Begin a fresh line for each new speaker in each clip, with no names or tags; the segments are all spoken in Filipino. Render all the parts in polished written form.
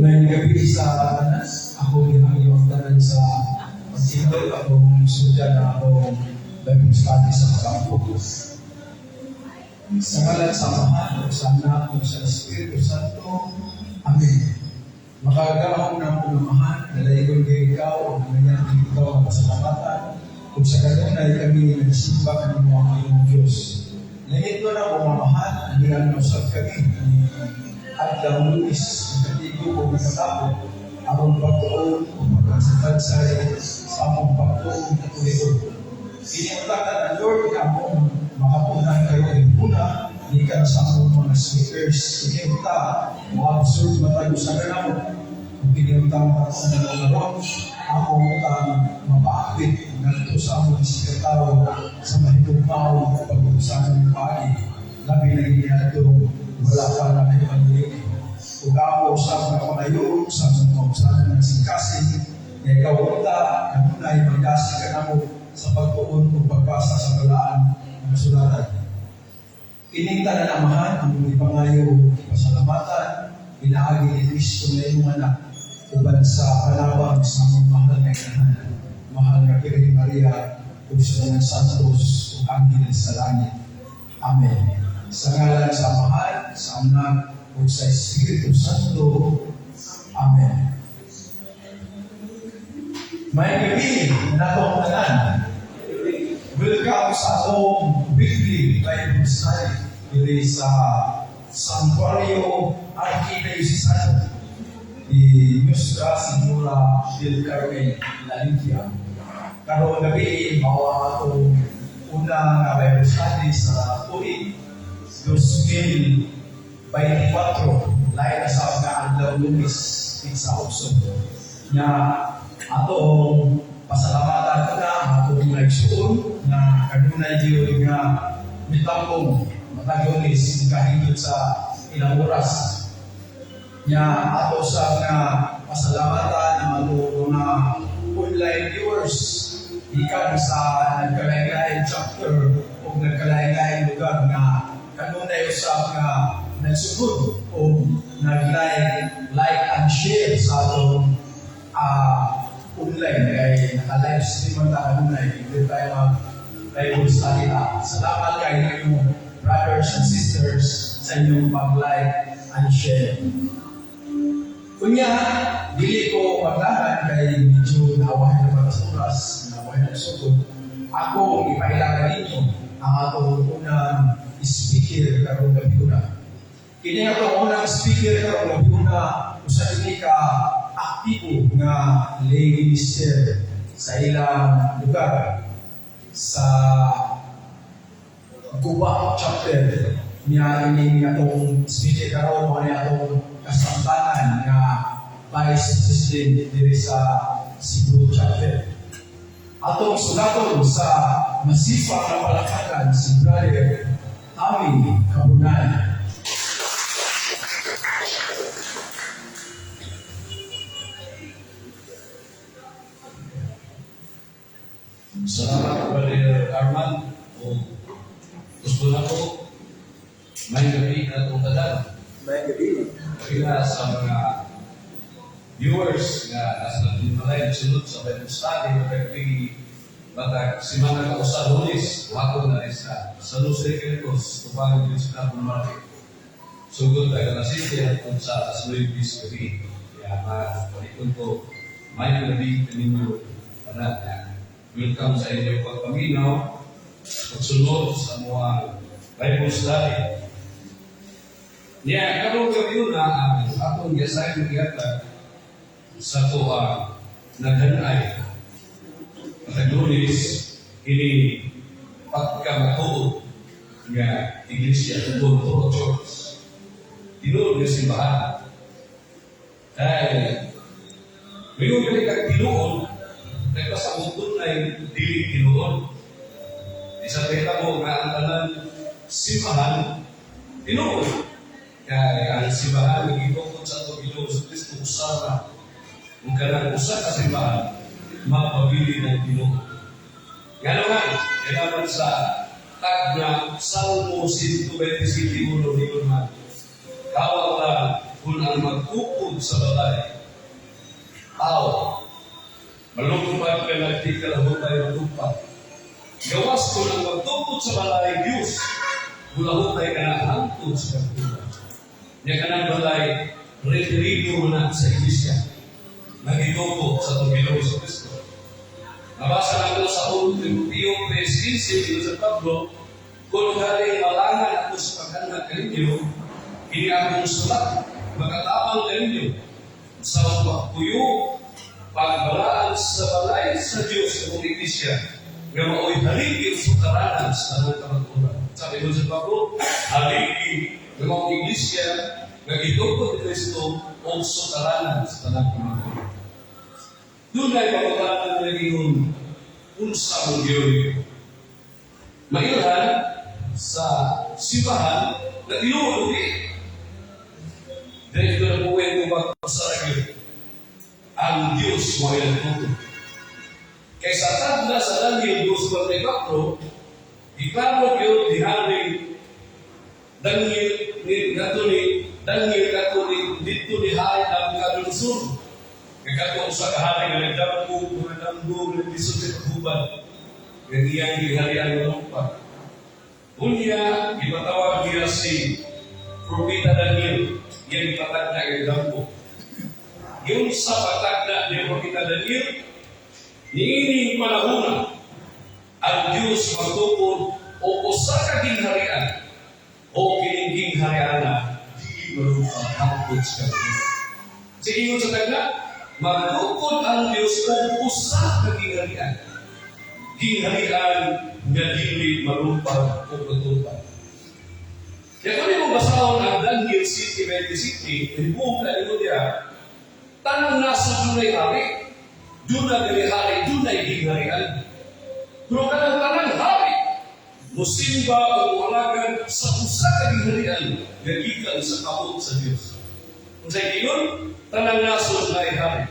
Ngayong gabi sa Atanas, ako ginagawa tanan sa pagsinod akong sudya na akong Bible study sa campus. Sa ngalan sa Ama, sa Anak, sa Espiritu Santo. Amen. Makagawang na akong namahan, nalayigon kayo ikaw, o nangyari ikaw ang pasalamatan, kung sa kanunay kami nagsimba ka ng mga iyong Diyos. Langit ko na pumamahan, ang nilanosag kami, at Luis, katigo ko nagkatapon, akong pagtuon o pagkasabansay sa akong pagtuon at ulit. Iniutakan ang Lord na akong makapunan kayo ay muna, hindi ka sa akong mga speakers. Iniuta, mga absurd matayo sa ganamo. Kung iniuta makakunan ng laron, ako mapaakit nandito sa among sekretaro sa mahigugmaw na pag-uusapan ng pagi. Labi na ginyato, wala pa na may pandilig. Kung ako sa mga panayon, sa mga kausanan ng singkasing, na ikaw punta, kanunay magdasi ka na mo sa pagtuon o pagbasa sa balaan ng sulatan. Ininta na namahan ang mga ipangayo, pasalamatan, inaagi ni Kristo na iyong anak, uban sa panawag sa mga mahal na inahan, mahal na Virgen Maria, kung sa mga santos o anghel sa langit. Amen. Sa ngalan sa Mahal, sa Anak, o sa Espiritu Santo. Amen. May gabi na itong tanan. Welcome sa atong weekly Bible study. Ito sa Santuario Archdiocesano di Nuestra Señora del Carmen, La Limpia. Karong gabi, mawa atong unang Bible study sa tuig 2024, lain na sa mga adlaw Lunes sa Okso. Nga atong pasalamatan ko na atong nagsuon na kanunay diyo nga mitambong matagyonis kahingit sa ilang oras. Nga ato sa nga pasalamatan na mga online viewers ikan sa nagkalain-lain chapter o nagkalain-lain lugar na kanunay usap nga nagsugod o nag-like and share sa atong online kay naka-live stream ang kanunay. Hindi tayo mag-Bible study na. Salamat kayo inyong brothers and sisters sa inyong mag-like and share. Kunya, dili ko maglahan kay medyo nawahin na patas oras, nawahin na sugod. Ako, ipailangan ninyo ang atong unang speaker karong gabi una. Kini atong unang speaker karong gabi una, usa ni ka aktibo nga lay minister sa ilang lugar sa Guba chapter niya ini atong speaker karon mo ni atong kasamtangan nga Vice President diri sa Cebu chapter. Atong sulaton sa masipag na palakpakan si Brother Ami Kabunan.
Salamat Brother Arman. Gusto na ko may gabi na itong tadan.
May gabi.
Kaya sa mga viewers nga nasa natin sunod sa Bible study na kagpigi batag si mga kausa Lunes wako na rin sa Los Secretos tupang din sila pumartik. Sugod tayo na siya at sa Luis gabi. Kaya malikon ko may gabi kaninyo panat. Welcome sa inyong pagpaminaw pagsunod sa mga Bible study. Niya, karong gabi na ang atong yasay ng yata sa tuwa naghanay. Pagkalunis, ini pagkamatuod nga iglesia tungkol to church. Tinuod ng simbahan. Dahil, mayroon ka kag tinuod, nagpasamutod na yung dili tinuod. Isa kita mo nga ang tanan simbahan, tinuod. Kaya ang simbahan, nagitungkod sa ito Ginoo sa Kristo usara Kung kanang usa ka simbahan, magpabili ng Ginoo. Nga naman, kailangan sa tag na Salmo 127 ulo ni man. Kawag lang kung ang magtukod sa balay. Aw, malungkot ka na di ka lang tayo magtupad. Gawas kung ang magtukod sa balay, Diyos, bulahot tayo ka na hangtod sa kapitulan. Niya ka ng balay, referido mo na sa iglesia. Nagituko sa Ginoo sa Kristo. Nabasa natin sa 1 Timoteo 3:15 dito sa Pablo, kung galing malangan ako sa paghanap kaninyo, hindi akong sulat, magkatabang kaninyo sa pagpuyo, pagbalaan sa balay sa Diyos sa iglesia, nga mao'y haligi sa sukaranan sa tanang kamaturan. Sabi mo sa Pablo, haligi ng mga iglesia, nga gituko ni Kristo o sukaranan sa tanang kamaturan. Doon ay pagkakaroon na naging unsa mong Diyo. Mailhan sa simbahan na tinuod dahil ito na buhay ko magpasaragyo. Ang Diyos mo ay nagtuto. Kaysa tanda sa Daniel 2:44, iklaro kayo diharing Daniel dito ni Hari ang kalunsur. Kaya sa kahari ng nagdampo, nagdisod sa kaguban, ng iyang giharian ng lupa. Unya, ipatawag niya si Propeta Daniel, yan ipatag na nagdampo. Yung sa patag na ni Propeta Daniel, niining panahuna, ang Diyos magtukod o usa ka gingharian, o kining harian na di marupang hangtod sa kaguban. Sige mo sa tagna, magtukod ang Diyos o usa ka gingharian. Gingharian nga dili marumpag o katulad. Kaya kung mo basahon ang Daniel 7:27, ibuong na ito niya, tanang nasa dunay hari, dunay hari, dunay gingharian. Pero kanang tanang hari, musimba o walagan sa usa ka gingharian nga gikan sa kabut sa Diyos. Kung sa iyon, tanang naso na hari.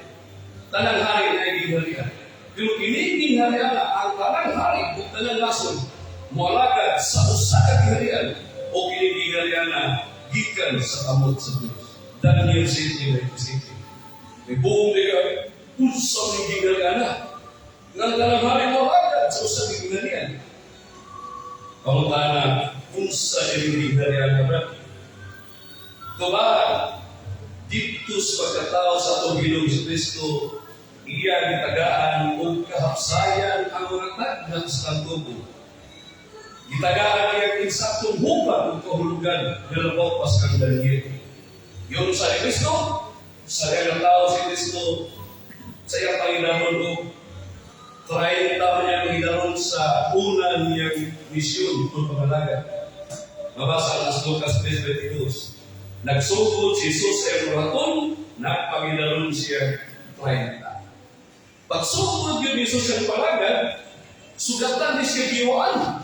Tanang hari na gingharian. Pero gingharian ang tanang hari o tanang naso mualagad sa usa ka gingharian o gingharian na gikan sa kamot sa Diyos. Daniel 7:27. May buong liga, unsa ni gingharian na. Nang tanang hari mualagad sa usa ka gingharian. Pangutana, unsa ni gingharian na ba? Tubahan, dito sa pagkatao sa atong Ginoong Kristo, iya gitagaan o kahapsayan ang mga tagnak sa kantubo. Gitagaan niya ang insaktong hubad o kahulugan na labaw pas kang Daniel. Yung sa Kristo, sa kanyang tao si Kristo, sa iyang Panginoon o 30 taon niya nagdaroon sa unang niyang misyon o pangalaga. Mabasa ang Lucas 3:22. Nagsugod si Jesus sa Euraton, nagpanginaroon siya 30. Pagsugod yun ni Jesus sa palagad, sugatan ni siya giwaan.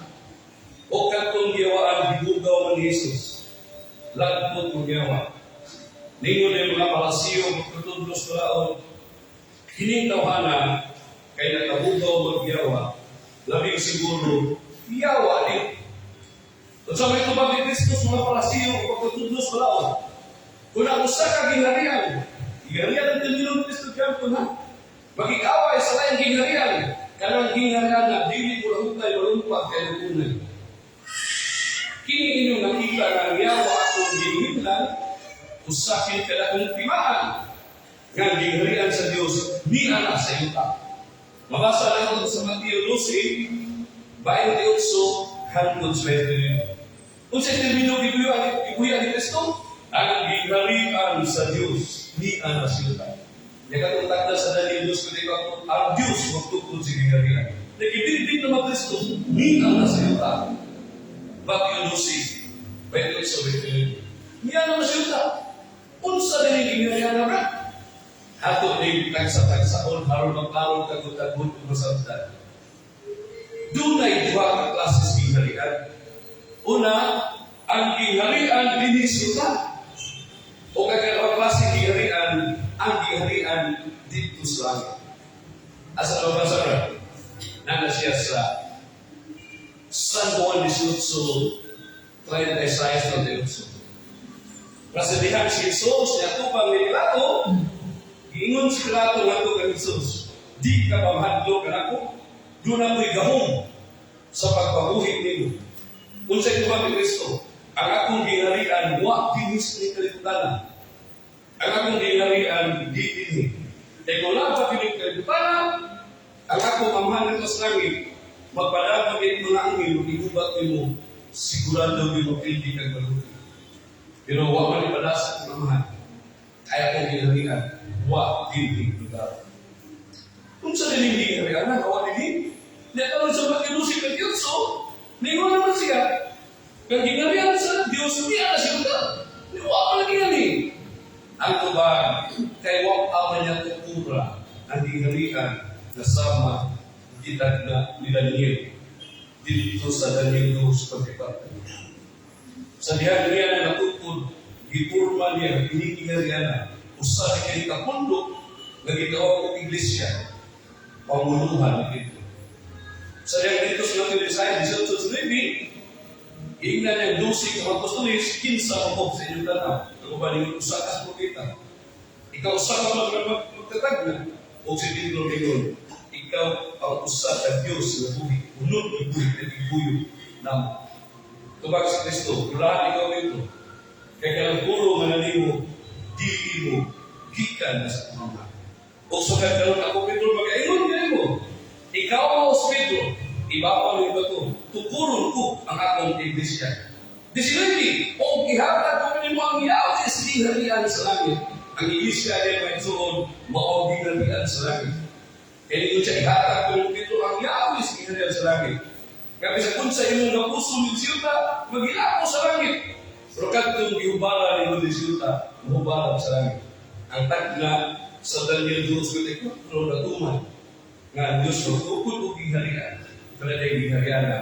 O katong giwaan, gibugaw man ni Jesus. Lagpot mo giwa. Ninyo na yung mga palasiyo, magkatudlos malaon, hinintawhana, kay nakabugaw mag-giwa, labing siguro, giyawa din. At sa may tubag ni Kristus, mga palasiyo, pagkatudlos malaon. Kung ang usa ka gingharian ang Panginoon Kristo diyan ko na. Magikaway sa layang gingharian, kanang gingharian na dili mo lahutay malumpag kay lutunay. Kini inyong nakita ng yawa akong ginhimlan, usakin ka na kong timaan, nga gingharian sa Diyos, ni anak sa yuta. Mabasa lang ito sa Mateo 12, 28 hanggang 29. Kung sa termino ibuya ni Kristo, ang gingharian sa Diyos, ni anak sa yuta. Yang katong tagda sa Daniel 2:4, ang Diyos magtukod sa gingharian. Nagibig naman Kristo, ni anak sa yuta. Mateo 12, 28. Ni anak sa yuta. Unsa din ang gingharian na ba? Ato ni tagsa-tagsaon, haron magkaroon kagut-agut o masabdan. Dunay duha ka klases gingharian. Una, ang gingharian dinisuta. O kagalawa klase gingharian ang giharian dito sa langit. Asa na ba sa nana siya sa San Juan 18, 36-38. Kasedihan si Jesus, niya tupang ni Pilato, giingon si Pilato nga ito kay Jesus, di ka ba mahadlo ka ako? Doon ako'y gahom sa pagpabuhig nimo. Kung sa ito ba ni Kristo, ang akong ginarian, wa dinis ni kaliputanan. Ang akong ginarian, di dinhi. E kung lang piling kaliputanan, ang akong amahan nito sa langit, magpadabag ito na angin, igubat mo, sigurado mo hindi kang maluti. Pero wa man ipadasa ang amahan, kaya kong ginarian, wa dinhi lugar. Kung sa dining ginarian, wa dinhi, niya karon sa pag-ilusik ng Diyos, so, ningon naman siya, kang ginarian sa Diyos, niya na siya lugar. Wa man lagi yan eh. Ang tubag, kay wa aman niya tukura, ang ginarian, kasama kita na ni Daniel dito sa Daniel 2 pagkipatan niya. Sa diyan niya na natupod, gipurma niya, iniginarian na, usa ni kay kapundok, nagitawag ng iglesia, pamuluhan dito. Sa diyan dito sa Latin Isaiah, 18:9, ingnan niya 12 kapatulis, 15 ako sa inyong tanaw, kagubaling usakas po kita. Ikaw usakas magtatag na, o si Pedro Miguel, ikaw ang usa ka Diyos na buhi, unod ng buhi na ibuyo namo. Tubag si Kristo, kulahan ikaw ito. Kaya kang puro mananimo, dili mo, gikan na sa mga. O sa kagkaroon ako, Pedro, mag-aingon niya mo. Ikaw ang si Pedro, ibabaw mo iba ko, tukuron ko ang akong iglesia. Disilindi, o ihatag ko mo ang yaw sa siniharian sa langit. Ang iglesia ay may suon, maoginarian sa langit. Kaya ito siya ihatag ko mo Pedro, ang yaw sa siniharian sa langit. Kaya sa kung sa imong napuso ng siyuta, mag-ilako sa langit. Pero katong giubala ni mo ng siyuta, mahubala sa langit. Ang tagna sa Daniel 2, pero natuman nga Diyos magtukod o giharian. Kaya na yung giharian na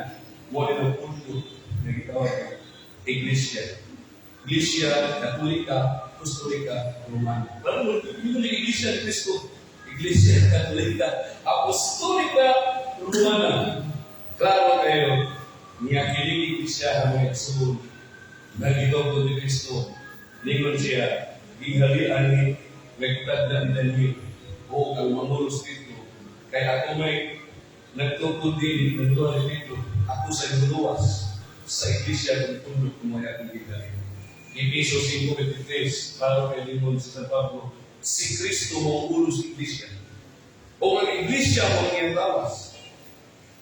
mo rin ang kulto na gitawag Iglesia. Iglesia, Katolika, Apostolika, Romana. Pero yun ang Iglesia ni Cristo. Iglesia, Katolika, Apostolika, Romana. Klaro kayo, niya kinilig siya ang mga asul. Nagitaw ko ni Kristo. Ningon siya, gihalian ni nagtad na Daniel. O ang mamulos dito. Kaya ako may nagtukod din ng luwa ni Pedro. Ako sa luwas sa iglesia ng tundok kumaya ng gihalian. Episo 5:23, klaro kayo ningon sa San Pablo, si Kristo mo ulos iglesia. O ang iglesia mo ang lawas.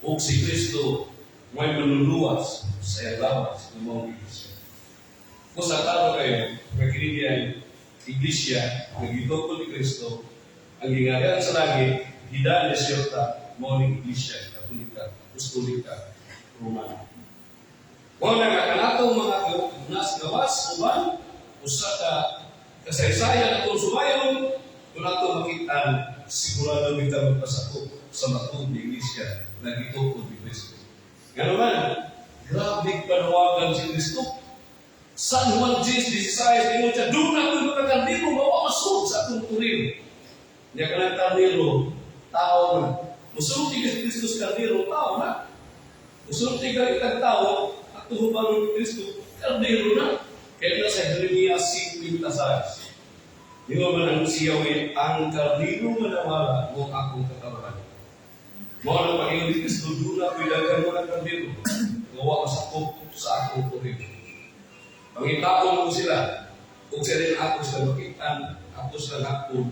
O si Kristo may manuluwas sa lawas ng mga iglesia. Kung sa tao kayo, magkinig yan, iglesia, nagitokol ni Kristo, ang gingarian sa langit, hidaan na siyota, mga iglesia, Katolika, Apostolika, Romana. Kung nagkakanatong mga nas gawas, uban, usa ka kasaysayan atong sumayon, kung nato makita, sigurado kita magpasakop sa matong ni iglesia, nagitokod ni Kristo. Nga naman, grabe panawagan si Kristo. San Juan 16, ingon siya, doon na ko'y magkakandilo, mawa masud sa atong turil. Niya ka ng kandilo, tao na. Musulti ka si Kristo sa kandilo, tao na. Musulti ka itang tao, at tuhubang ni Kristo, kandilo na. Kaya na sa Jeremias 5:16. Di ba man ang siyawin, ang kandilo manawala mo akong katawan. Mga ng Panginoon ni Kristo, doon na pilagan mo ng kandilo. Gawa masakop sa akong turil. Pangitaon mo sila, kung sila rin ako sila makitaan, ako sila nakon,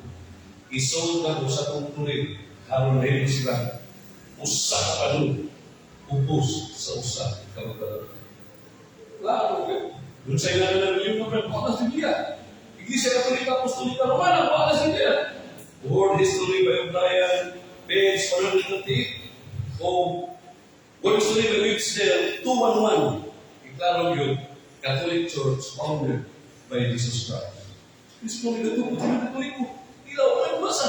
isolda ko sa akong turil, haron rin sila, usa ka pa nun, upos sa usa ka magdala. Klaro, doon sa ilan yung mga buwan na siya. Iglesia Katolika, Apostolika, Romana, buwan na siya. World History by O'Brien, page 138, o World History by Webster 211. Iklaro yun, Catholic Church founded by Jesus Christ. Kristo ni Katuko, Katoliko, ilaw ko yung basa.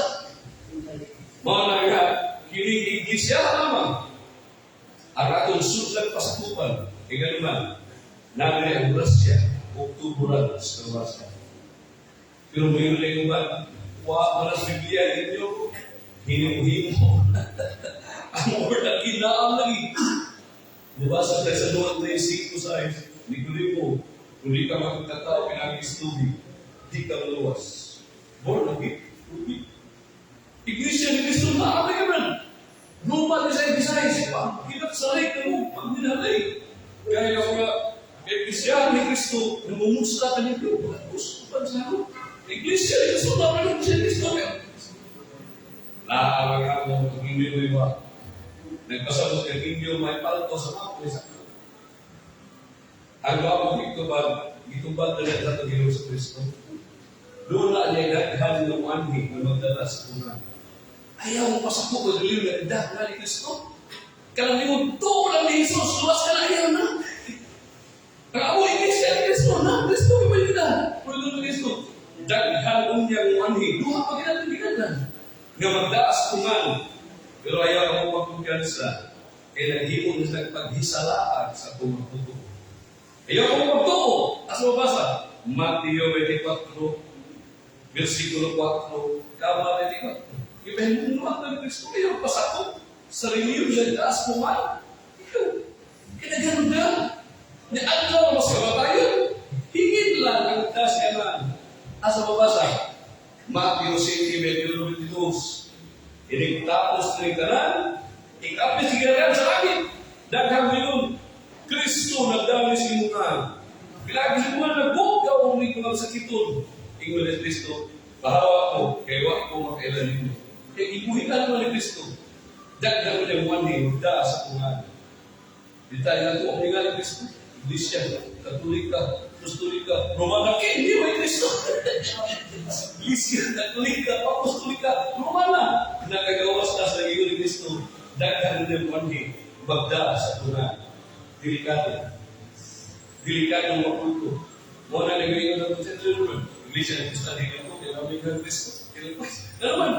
Mga nga, kiling iglesia naman. Ang atong sudlag pasakupan, iganuman, namin ang grasya, Oktuburan sa Kawasan. Pero mayroon na yung ba, Wa maras Biblia ninyo, himo-himo. Ang word ang ginaam lagi. Mabasa tayo sa 2:5, Nicolimo, kung di ka makikatao, pinagis tubig, di ka maluwas. Born again. Iglesia ni Cristo na abay man. Lupa ni sa Bisayas, kinaksaray ka mo, pag minalay. Kaya yung mga Iglesia ni Cristo, namumusta ka niyo, gusto pa sa ako. Iglesia ni Cristo, naman yung siya Cristo. Naabang ako, hindi mo iba. Nagpasabot ka, hindi mo may palto sa mga pulis. Ang gawang itubad na nagtatag sa Ginoo sa Cristo. Doon na niya naghahan ng anhi na magdala sa kunan. Ayaw mo pasako ko daliw na idag na ni Cristo. Kanang di mo lang ni Jesus, luwas ka na ayaw na. Ang amo Iglesia ni Cristo na, Cristo may balikan. Pwede na Cristo. Daghan unyang anhi, duha pa ginagalan. Nga magdaas kuman. Pero ayaw mo magkumpiyansa. Kaya naghimo na silang paghisalaan sa kumatuto. Ayaw mo magtuo. Asa mabasa? Mateo 24, versikulo 4, kama 24. Ibahin mo naman ng Kristo. Ayaw pasako. Sarili yung nagdaas kuman. Ikaw. Kinaganon na. Niaglaw mas kamatayon. Hingin lang ang daas yaman. Asa mabasa? Mateo 7, 22. Inikutapos na ikanan, ikapis sigaragan sa langit. Daghang minun, Kristo nagdami sa imungan. Pilagi sa imungan, nagbukaw ang imungan sa kitun. Ingon ni Kristo, bahawa ko, kaya wak ko makailan ninyo. Kaya ibuhikan naman ni Kristo. Daghang mo niyang mani, magda sa imungan. Di tayo nato ang nga ni Kristo. Iglesia, Katolika, Apostolika, Romana, hindi mo Kristo. Iglesia, Katolika, Apostolika, Romana. Nakagawas ka sa iyo ni Kristo. Daghang ng mani, magda sa imungan. Delikado. Delikado ang makulto. Muna nagawin ko ng sentro. Iglesia na Kristo, hindi ko, kaya kami ng Kristo. Ano naman?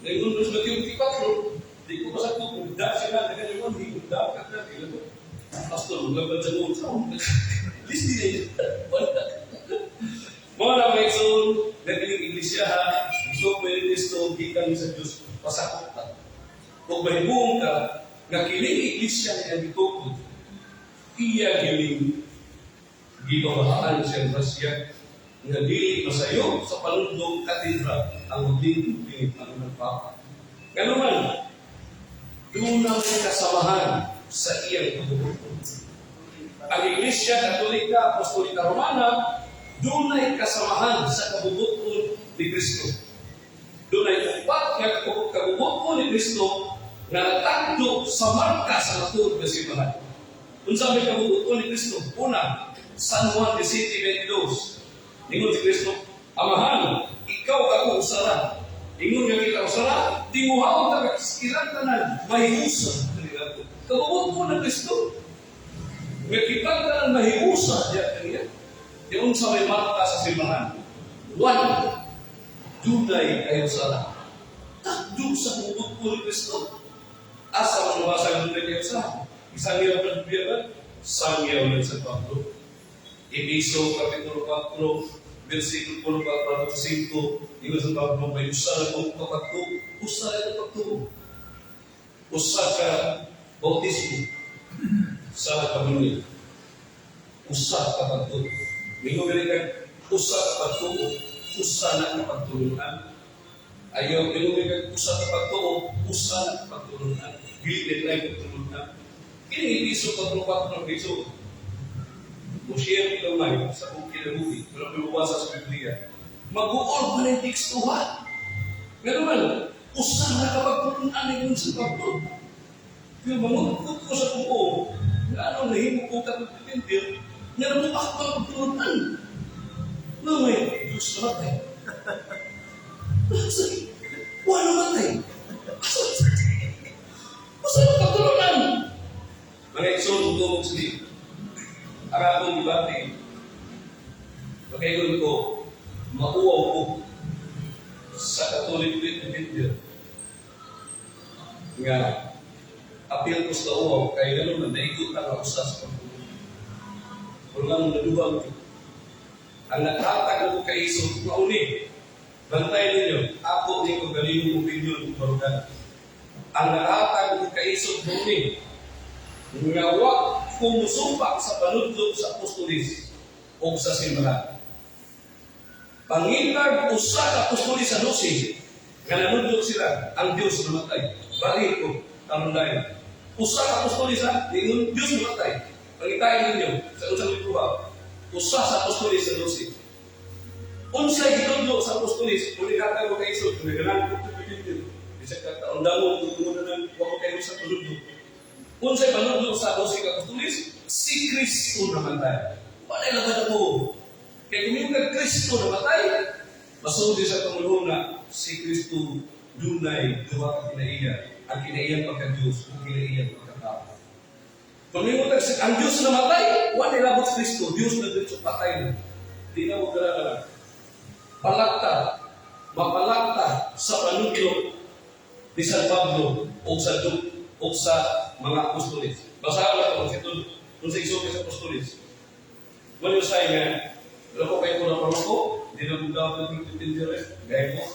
Ngayon doon sa Mateo 24, di ko pa sa kung da siya na, ganyan mo, di ko da, kata, di ko. Pastor, maglaban sa noon, saan? List din eh. Mga na mga ikson, nagpiling Iglesia ha, gusto ko yung Kristo, di kami sa Diyos, pasakot ka. Kung mahibuong ka, nga kiling Iglesia niya gitukod, iya giling, gibabahaan siya na siya, nga dili masayo sa palundong katedra ang maglingkod ng nagpapa. Ganun man, doon na may kasamahan sa iyang pagbubuto. Ang Iglesia Katolika, Apostolika Romana, doon na kasamahan sa kabubuto ni Kristo. Doon ay upat nga kabubuto ni Kristo na natagdo sa marka sa naturog na simbahan. Kung sabi kabubuto ni Kristo, una, San Juan 17:22. Ingon si Kristo, Amahan, ikaw ako usara. Ingon nga kita usara, di mo haon na kakiskilan tanan, mahiusa. Kabubuto mo ng Kristo. Nga kita tanan mahiusa diya kaniya. Yung sa may marka sa simbahan. One, dunay kayo usara. Takdo sa kabubuto ni Kristo. Asa mo nabasa ng dunay kayo usara. Isang yaw ng Biblia, sangyaw ng San Pablo. Episo Kapitulo 4, versikulo 4-5, ingon sa Pablo, may usa kong kapagto, usa ka kapagto, usa ka bautismo, usa ka kamunin, usa ka kapagto. Mingo ka, usa ka kapagto, usa na kapagtulungan. Ayaw, mingo ka, usa ka kapagto, usa na kapagtulungan. Gilit na yung kapagtulungan. Kini Episo 4 ng Episo. Kung siya yung kamay sa kong kinabuhi, pero pinubasa sa Biblia, mag-uol pa ng tekstuhan. Pero man, usan na kapag pupunan yung sa pagpun. Pero mamagput ko sa kuko, na ano, nahimo ko kapag-pintil, na nabupak pa ang pagpunan. Namay, Diyos namatay. Nasay, wala namatay. Usan na pagpunan. Mga ikson, tumog sige. Ang akong ibati, pagkayon ko, mauwaw ko sa Catholic Biblia. Nga, apil ko sa uwaw, kaya gano'n na naikot ang usas ko. Kung lang naduwag ko. Ang nakatag ko kay Iso, mauni. Bantayan ninyo, ako ni ko galing opinion barugan. Ang nahatag ng kaisod mo ni, nga wa kumusumpak sa panudlog sa apostolis o sa simbahan. Pangitag usa ka apostolis sa Lucy, nga nanudlog sila, ang Diyos namatay. Balik ko, tamundayan. Usa ka apostolis ha, ningon Diyos namatay. Pangitayin ninyo, sa unsang likuha, usa sa apostolis sa Lucy. Unsay gitudlo sa apostolis, kung ikatay mo kay Isos, kung naganan ko pipilitin, isa ka taon damo, kung naganan ko kayo sa panudlo. Unsay panudlo sa 12 ka apostolis, si Kristo namatay. Wala lang mo. Kaya kung yung Kristo namatay, masudi sa kamulong na si Kristo dunay duha ka kinaiya, ang kinaiya pagka-Diyos, ang kinaiya pagka-tao. Kung yung ang Diyos namatay, wala labot si Kristo, Diyos na dito patay na. Di na mo gara-gara. Palakta, mapalakta sa panudlo ni San Pablo o sa mga apostolis. Basahan lang kung sa isok sa apostolis. Wala sa nga, wala ko kayo ko na pamako, hindi na kong dapat ng tutindire, gaya mo.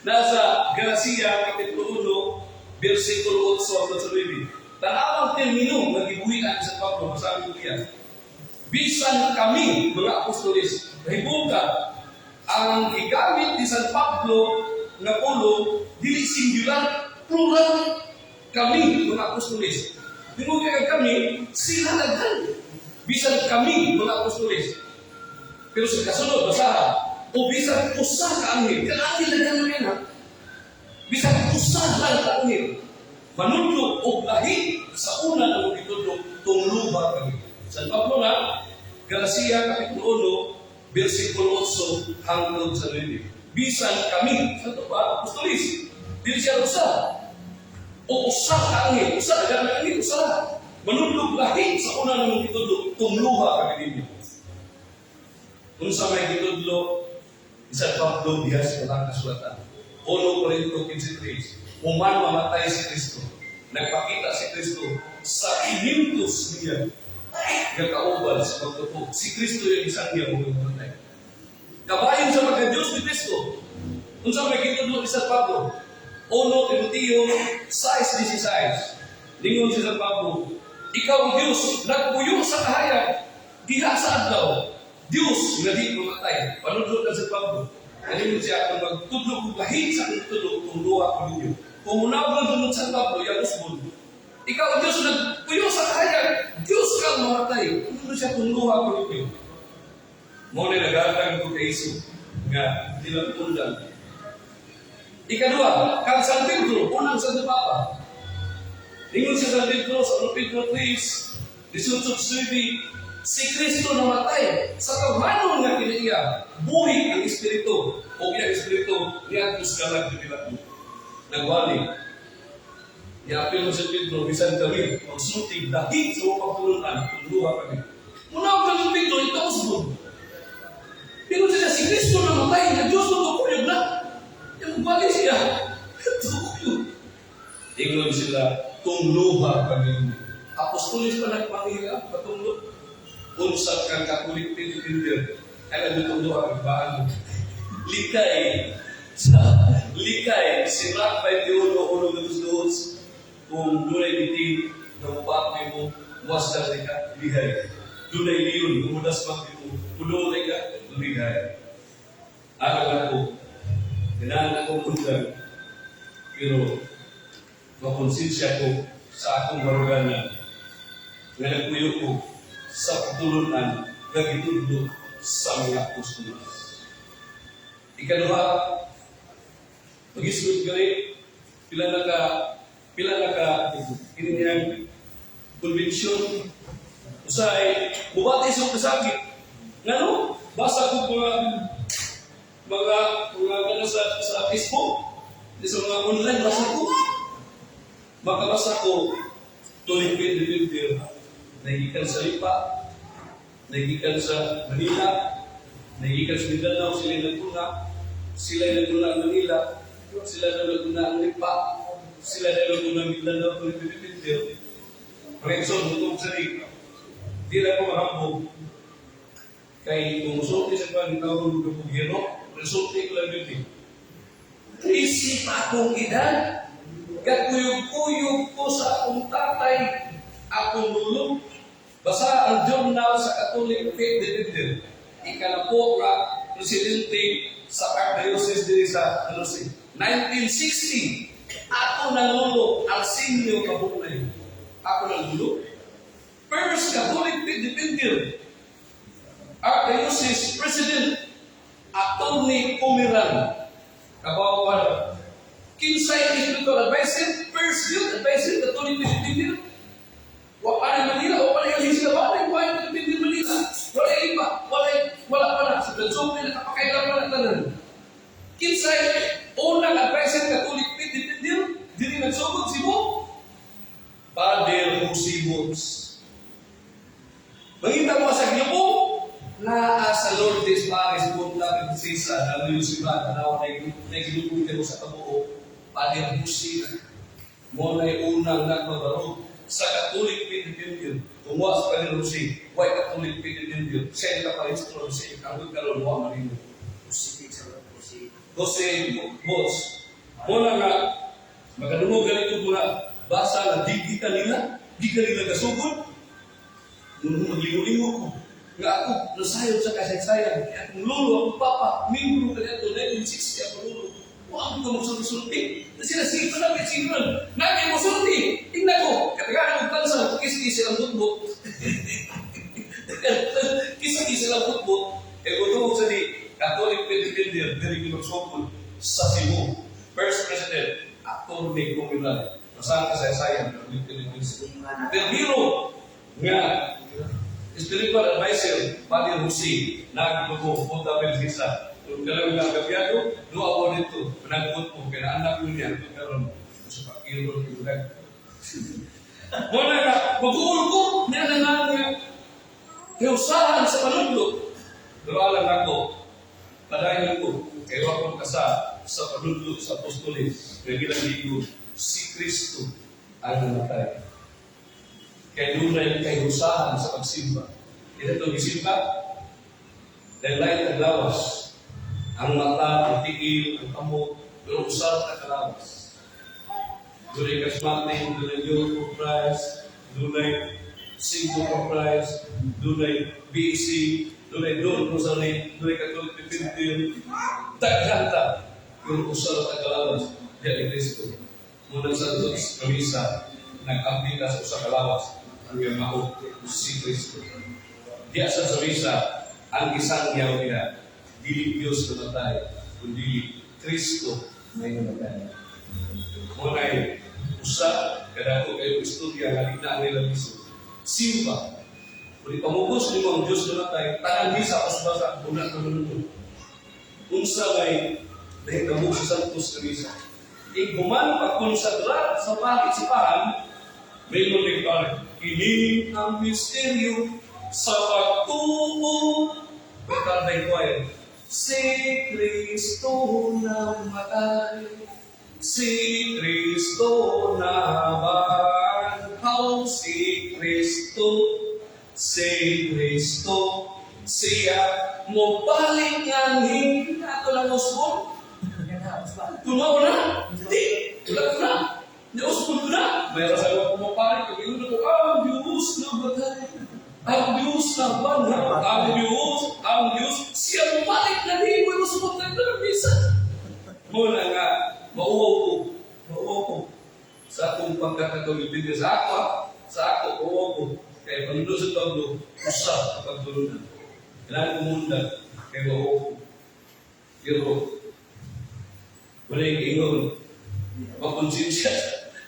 Nasa Galacia, Kapitulo 1, versikulo 8 hanggang sa 9. Tanawang termino na gibuhian sa Pablo, basahin ko yan. Bisan kami, mga apostolis, nahibuka, ang igamit ni San Pablo na pulo, dili singular, plural, kami, mga apostolis. Hibuka kami, sila naghan. Bisan kami, mga apostolis. Pero sa kasunod, basahan, o bisan usa ka anghel, kanangil na yan ha. Bisan usa lang ka anghel, manudlo o lahi sa una ng itudlo, tungluba kami. San Pablo na, Galacia, Kapitulo 1, versikulo 8 hanggang sa 9. Bisan kami, sa ito ba, apostolis, dili siya usa. O usa ka anghel, usa, agad na anghel, usa. Manudlog lahi sa una ng itudlo, tungluba kami ninyo. Kung sa may itudlo, San Pablo, diya sa walang kasulatan. 1 Corinto 15:3, human mamatay si Kristo. Nagpakita si Kristo sa inintos niya. Gagkaubal sa pagtupok. Si Kristo yung isang niya mamatay. Kabayan sa pagka-Diyos ni Kristo. Kung sa may kitudlo ni San Pablo, 1 Timoteo 6:16, lingon si San Pablo, ikaw Diyos, nagpuyo sa kahayag, diha sa adlaw, Diyos nga di mamatay. Panudlo na San Pablo. Kalimut siya kung magtudlo kung lahit sa kong tudlo, kung luha ko ninyo. Kung munawag ng San Pablo, yan usbon. Ikaw Diyos, nagpuyo sa kahayag, Diyos kang mamatay. Panudlo siya kung luha ko ninyo. Muna nagatang ko kay Iso, nga dilang tundan. Ikadua, kang San Pedro, unang San Papa. Ingon si San Pedro sa 1 Pedro 3, 18-19, si Kristo namatay sa tawhanon nga kinaiya, buhi ang Espiritu, o ang Espiritu niya tuskalag di pilat mo. Nagwali. Iapil mo si Pedro, bisan kami, magsutig, dahil sa mga pagtulunan, tunduha kami. Muna ka ng Pedro, ito usbon. Pero siya, si Kristo namatay, na Diyos magkakuyog na. Yung bali siya, tukuyog. Ingon sila, tungluha kami. Apostolis pa nagpanghiya, patunglo. Unsat kang kakulit pinipindir, kaya nagtungluha kang baan mo. Likay, sirak pa yung ulo ng dos, kung dunay bitin, ng papi mo, muwas na ka, ligay. Dunay liyon, umudas papi mo, pululay ka, ligay. Araw ako, kailangan akong undan, pero makonsensya ko sa akong baruganan na nagpuyo ko sa pagtulunan na gitudlo sa mga apostolos. Ikaduha, mag-isgot gani, pila na ka inyang konbensyon, usay, bubati sa kasakit. Ngano? Basa ko mga sa Facebook, sa mga online, basa ko. Makabasa ko, tuloy-tuloy, nagigikan sa Lipa, nagigikan sa Manila, nagigikan sa Mindanao, sila naguna ang Manila, sila naguna ang Lipa, sila naguna ang Mindanao, tuloy-tuloy. Reaksyon, butong sa Lipa. Di na ko mahambog. Kay kung musulti sa pagkakawag ng Pugiro, Resulti ko lang yun. Isip akong edad, kaguyog-kuyog ko sa akong tatay, akong lulong. Basa ang journal sa Catholic Faith Defender. Ikalapo nga presidente sa Archdiocese diri sa 1960. Ako nalulo ang senior kabunay. Ako nalulo. First Catholic Faith Defender. Archdiocese President Atty. Pumiran. Kabawan. Kinsay spiritual advisor, first youth advisor, Catholic Faith Defender. Wala Manila, wala yung sila ba? Wala yung Pindin Manila. Wala yung iba. Wala pa na. Sa Blanzong na nakapakailan pa na tanan. Kinsay, unang advisor Catholic Faith Defender, dili nagsugod si mo. Padre Jose Bones. Mangita mo sa gilupo, na sa Lourdes Paris, punta ng Sisa, na Luciba, na gilupo ko sa kabuo, Padre Jose. Mo na yung unang nagbabarog sa Catholic Faith Defender, kumuha sa Padre Jose, why Catholic Faith Defender? Siya yung kaparistro Jose, ang magkaroon mo ang marino. Jose Bones. Muna nga, magkadumog ganito muna, basa na di ka nila kasugod. Nung magligo-ligo ko, nga ako, nasayod sa kasaysayan, kaya akong lolo, akong papa, membro ka nito, 1960 ako lolo. Huwag ka magsulti-sulti. Sila namin sinulan. Namin mo sulti. Tingnan ko. Katagalan mo pansa. Kisi-kisi lang butbut. Kisi-kisi lang butbut. Kutubog sa di Catholic Faith Defender, diri magsukod sa Cebu. First President, Atty. Pumiran. Masahan kasaysayan. Pero hero nga spiritual advisor, Padre Jose, nagbago, punta Belgisa. Kung kalawin ang gabyado, no ako dito, panagot mo, pinaanak mo niya, kung karoon, sa pakiro, ibulag. Muna ka, mag-uul ko, niya na nga, kiusahan sa panudlo. Pero alam ako, padayon ko, kayo akong kasa sa panudlo sa apostolis, nagilang ligo, si Kristo ang namatay. Kaya dunay kiusahan sa pagsimba. Ito itong isimba, dahil lahat ang lawas, ang mata, ang tigil, ang kamot, pero usap na kalawas. Dunay kasmating, dunay youth of Christ, dunay single of Christ, dunay BC, dunay Don Rosary, dunay Catholic Defender, taghanta, pero usap na kalawas, diyan ni Kristo. Munang sa Diyos, kamisa, nag-abdita sa usap kalawas, ang yamao, si Kristo. Diya sa misa, ang isang yaw niya, dili Diyos namatay, kundi Kristo na namatay. Muna'y usa, kada ko kayo istorya, halina ang ilang iso. Simba, kung ipamugos ni mo ang Diyos namatay, tanang misa, pasbasa, una ka manunod. Unsa may nahitamo sa Santos na misa. Iguman pagkonsadra sa pag-isipahan, may nagpag, ini ang misteryo sa pagtuo. Pagkaday ko ay, si Kristo namatay, si Kristo nabanhaw, si Kristo, siya mo balik ang hindi na ito lang usbon. Tumaw na? Hindi. Tulag na. Nausbon ko na. Mayroon sa iwa pumapalik. Kami ko, ang Diyos namatay. Ang Diyos nabanhaw. Ang Diyos, siya mo balik na hindi mo usbon na ito ng misa. Muna nga, mauwaw ko. Sa akong pagkakatawid sa ako, mauwaw ko. Kaya panulo sa tablo, usap ang pagtulunan. Kailangan kumundag, kaya mauwaw ko. Pero, wala yung ingon, maponsensya.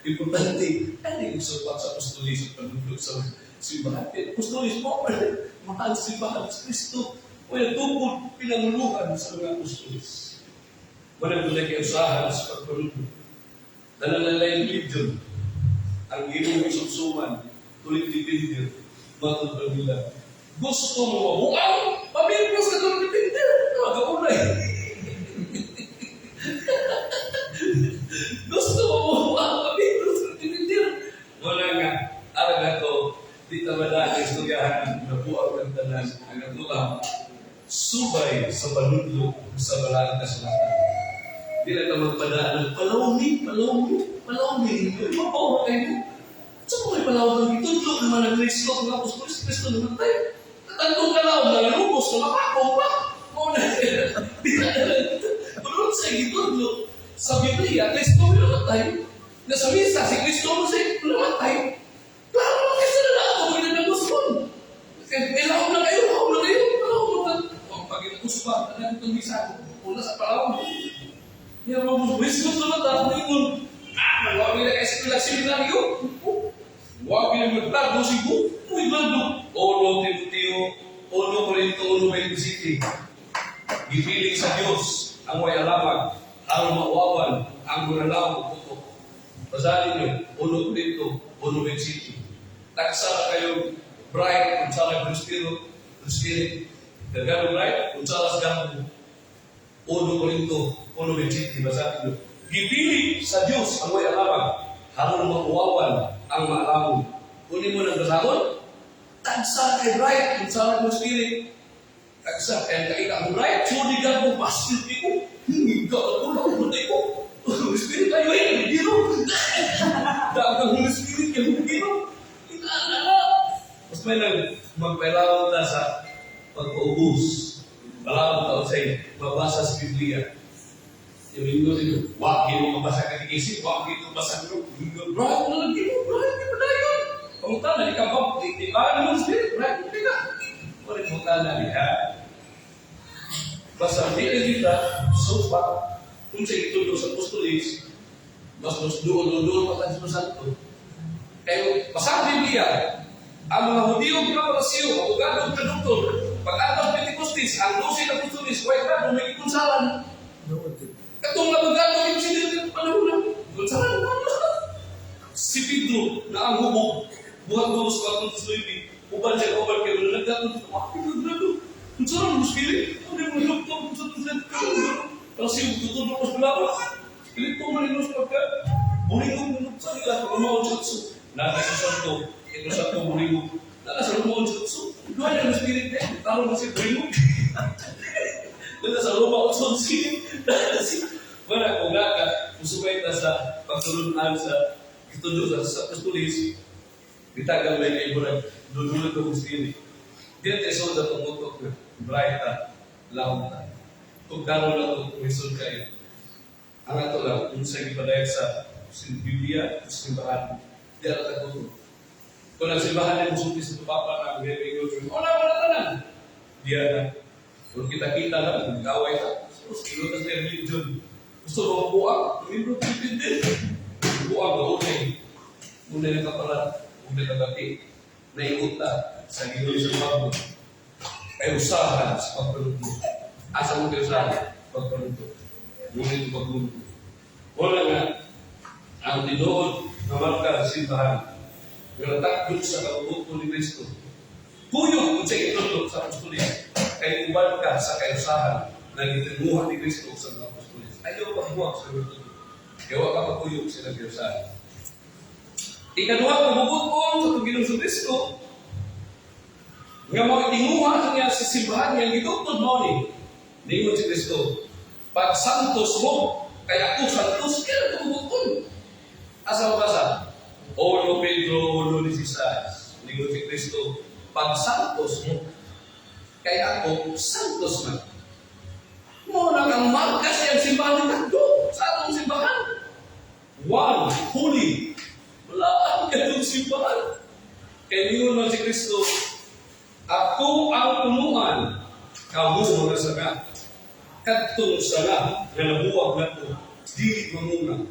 Importante, ano yung supat sa apostolis at panulo sa simbahan? Apostolis mo, mahal simbahan sa Kristo. Wala tungkol pinanguluhan sa mga apostolis. Wala doon na kiusahan sa pagpanulo. Nalalala yung religion, ang iyong sumsuman, tulit dipindir, matutulog nila. Gusto mo mabuang, pabibos ka tulit dipindir. Magaunay. Gusto mo mabuang, pabibos ka tulit dipindir. Wala nga, alam na ko, di tama na ang istoryahan, nabuang ang tanan, ang natulang. Suba usay sa panudlo sa balang kasulatan. Di na ka magpadaan, palawang ni, mapawa kayo. Sa mga palawang ng itudlo naman ang Kristo, ang Apostol Kristo naman tayo. Tatandong kalawang na nalubos, na makakaw pa. Menurut saya gitu, sa Biblia, Kristo namatay. Na sa misa, si Kristo namatay. Klaro lang kayo sa lalaki, kung ginanagusman. Ilahom na kayo. Kung pag-inagusman, ano itong misa ko? Una sa palawang. Yan mga Kristo namatay, ngayon. Huwag nila kasi seminaryo. Huwag nila magtago si Bu. Uy, lalo. Ono Timoteo, Ono Corinto, Ono 27. Gipiling sa Diyos ang may alamag, ang mauawan, ang manalaw o puto. Basahin nyo, Ono Corinto, Ono 27. Taksa na kayong bright, kung saan ang Spirit. Gagano bright, kung saan ang gamo. Ono Corinto, Ono 27. Basahin nyo. Gipiling sa Diyos ang may alamag, ang mauawan, ang maalamog. Kunin mo ng basahon, taksa kay bright, kung saan ang Spirit. Taksa, kaya kaika ang bright, so di ka mo, pastil ko, hindi ka ako, nakumunay ko. Holy Spirit tayo eh, hindi no. Dahil ang Holy Spirit kayo, hindi no. Mas may magpailawan na sa pag-paubos. Palawang taon sa'yo, mabasa sa Biblia. Yung linggo dito, wag gino mabasa ka tikisi, wag gino mabasa ko. Bright na lang gino, bright, di ba na yun? Pangutan na, di ka ba, di ba ang Holy Spirit, bright, di ka. Pwede mo tanda niya. Basta hindi kita, sopa, kung sa itulo sa apostolis, mas doon pa tayo sa santo. Kaya, masabi niya, ang mga Hudiyo, pinaparasyo, abogado, produktor, pag-atas Pentecoste's, ang 12 na apostolis, kaya ka, may ikunsalan. Katong abogado, yung sinilin, panahon na, ikunsalan mo. Si Pedro, na ang hubog, buhat-buhat sa kwatong tasloibi, uban siya kawan kayo na nagdakot ito. Pinagdado. Kung saan ang muskili? Ano yung mga doktor? Kung saan ang nagdakot? Kalau siya tutulong ko sa pulapa. Pilit ko maninos pagka. Buringog mo sa nila. Kung maon sa tso. Naka sa santo. Ito sa ito buringog. Naka sa lumaon sa tso. Doon yung spirit eh. Taro na siya buringog. Dito sa lumaon sa tso. Wala kung naka. Musubay ta sa pagtulunan sa itulo sa apostolis. Ditagal may kaiburan. Dudulog ko sini. Dia teso da tumutok na brighta launta. Kung gano'n na ito, mission kayo. Ang ato lang, kung sa ipadayag sa Biblia, sa simbahan, di alat ako. Kung ang simbahan ay musuti sa tupapa na bebe ko, wala tanan. Di na. Kung kita-kita na, nag-away na. Tapos kilo na sa religion. Gusto mo buwag? Tumindro ko din. Buwag na unay. Unay na kapalat. Unay na gati. Naikot na sa ginoy sa bago. Ay usahan sa pagpaluto. Asa mo kayo usahan? Pagpaluto. Ngunit ito pagpaluto. Wala nga, ang tinood na marka sa simbahan, nalatakot sa kaututo ni Kristo. Tuyok kung sa itutok sa apostolis, kay ubad ka sa kayusahan na gitinuhan ni Kristo sa apostolis. Ayaw pagbuwag sa kaututo. Kaya wala ka tuyok sa kayusahan. Ikaduha, kumubot ko sa Panginoon sa Kristo. Nga mga tinguha niya sa simbahan niya, gitutod mo ni. Ningon si Kristo. Pag santos mo, kaya ako santos, kaya kumubot ko. Asa mo basa? Ono Pedro, Ono 16. Ningon si Kristo. Pag santos mo, kaya ako santos man. Muna kang markas yung simbahan ng takdo sa atong simbahan. One, holy. Wala ang ganong simbahan. Kaya ningon man si Kristo, ako ang punuan, kamu mga saga. Kadtong sana, nga nabuwag na ko, di mamuna.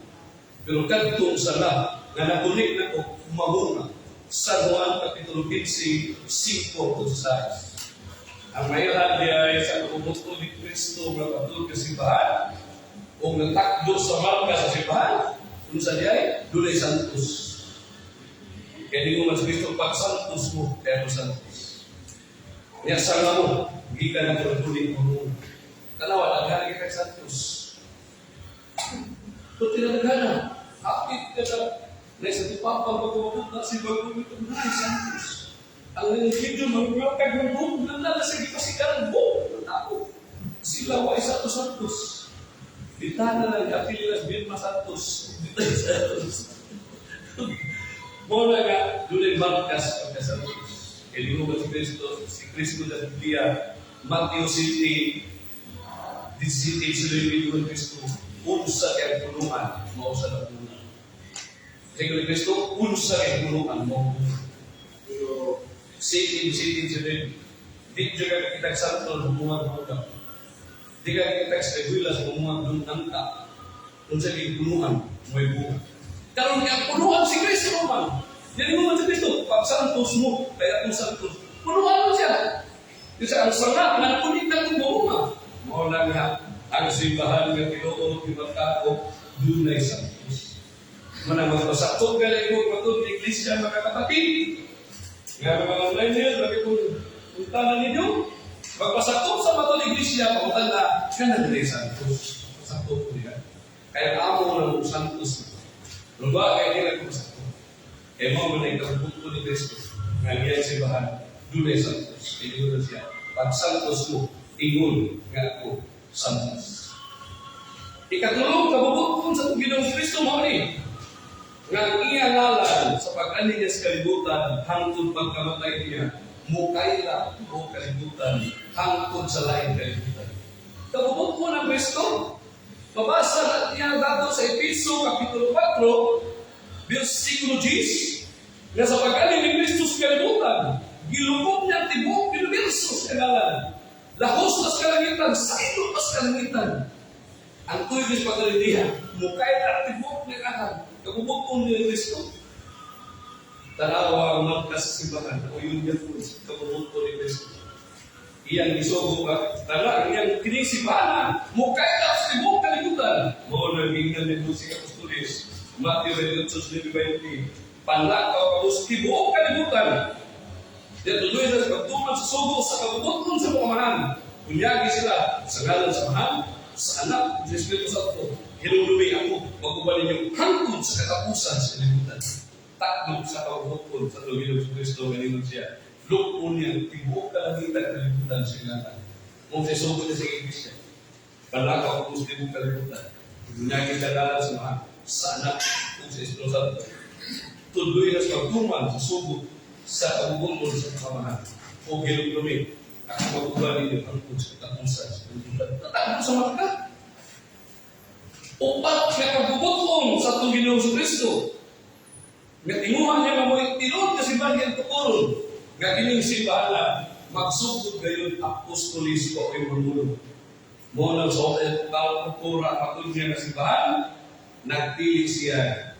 Pero kadtong sana, nga nabulik na ko, mamuna. San Juan Kapitulo 15, 5-6. Ang mayroon diya ay sa kumuto ni Kristo nga patul ka simbahan, o natakdo sa marka sa simbahan, kung sa diya ay, dulay santos. Kaya di mo mas Kristo, pag santos mo, kaya mo santos. Kaya sana mo, hindi ka na pagbuling mo. Kanawa, naghanap ka santos. Kung tinanaghanap, akit ka na, nasa tipapang pagkawabot na si Bagong ito na santos. Ang video, mag-welcome ng buong, nalala sa ipasikaran buong ng tao. Sila wa isa to Santos. Bitana lang Apelidas Vilma Santos. Santos. Mula nga, doon ay markas pagka Santos. E di mo ba si Cristo na Biblia, Matthew City, City sila yung Cristo, unsa kaya punuan, mausa na punuan. Kasi kung Cristo, unsa kaya punuan, mausa. Pero, City sila, di juga kita Santos, bumuang buka. Di ka kita sa Wilas, bumuang buntang ka. Unsa kaya punuan, may buka. Karon kaya punuan si Cristo man. Jadi mo man si Cristo, pag Santos mo, kaya kung Santos, punuan mo siya. Kasi ang sangat, nakunik na itong bumunga. Mo na nga, ang simbahan ng Pinoon, Pimarcao, dunay Santos. Manang magpasakot ka lang mo, patod ng Iglesia, mga kapatid. Nga mga online niya, lagi kong puntanan ninyo. Magpasakot sa matod ng Iglesia, pakutan na, kanan rin Santos. Pasakot ko niya. Kaya amo na mong Santos. Luba, kaya nila ko pasakot. Kaya mo na ikabukot ko ni Cristo. Nga niya simbahan, dunay Santos. Pinigod na siya. Pag Santos mo, ingon nga ako, Santos. Ikatulong, kabubukon sa Panginoong Kristo mo ni. Nga iya ngalan sa pag-ani niya sa kalibutan, hangtod pagkamatay niya, mukayla o kalibutan, hangtod sa laing kalibutan. Kabubukon ng Kristo, mabasa natin niya dato sa Episo, Kapitulo 4, versikulo 10, nga sa pag-ani ni Kristo sa kalibutan, gilubog niya tibok universo sa kanalan. Lahos na sa kalangitan, sailo na sa kalangitan. Ang tuwid sa pagkalindihan, mukay na tibok ng ahal. Kabubog po niya Kristo. Tanawa ang magkas sa simbahan. O yun yan po, kabubog po ni Kristo. Iyang isugo ka. Tanawa, iyang kinisipahan. Mukay na sa tibok kalangitan. Mo na bigyan ng Musik Apostolis. Matthew 28:20. Panlakaw ka sa tibok kalangitan. Dia tuloy na pagtuman sa sugo sa kabubukon sa pamahan. Kunyagi sila sa ngalan sa mahal, sa anak, sa Espiritu Santo. Hinulumi ako, magubali niyo hangtod sa katapusan sa kalibutan. Taklog sa kabubukon sa Panginoon Kristo, ganingon siya. Lukon niya, tibok kalangitan kalibutan sa ingatan. Kung sa sugo niya sa Iglesia, palakaw ako sa tibok kalibutan. Kunyagi sa ngalan sa mahal, sa anak, sa Espiritu Santo. Tuloy na sa pagtuman sa sugo sa kabubukon sa pamahan o ginugulumi ang magubali niyo ang katapusan sa kalibutan. Tatakbo sa mata. Upat na kabubukon sa Panginoon sa Kristo. Nga tinguhan niya nga mo itilod na simbahan niyang tukuron. Nga kining simbahan magsugod gayon apostolis o imamulong. Muna sa hotel kultura patun niya na simbahan, nagpili siya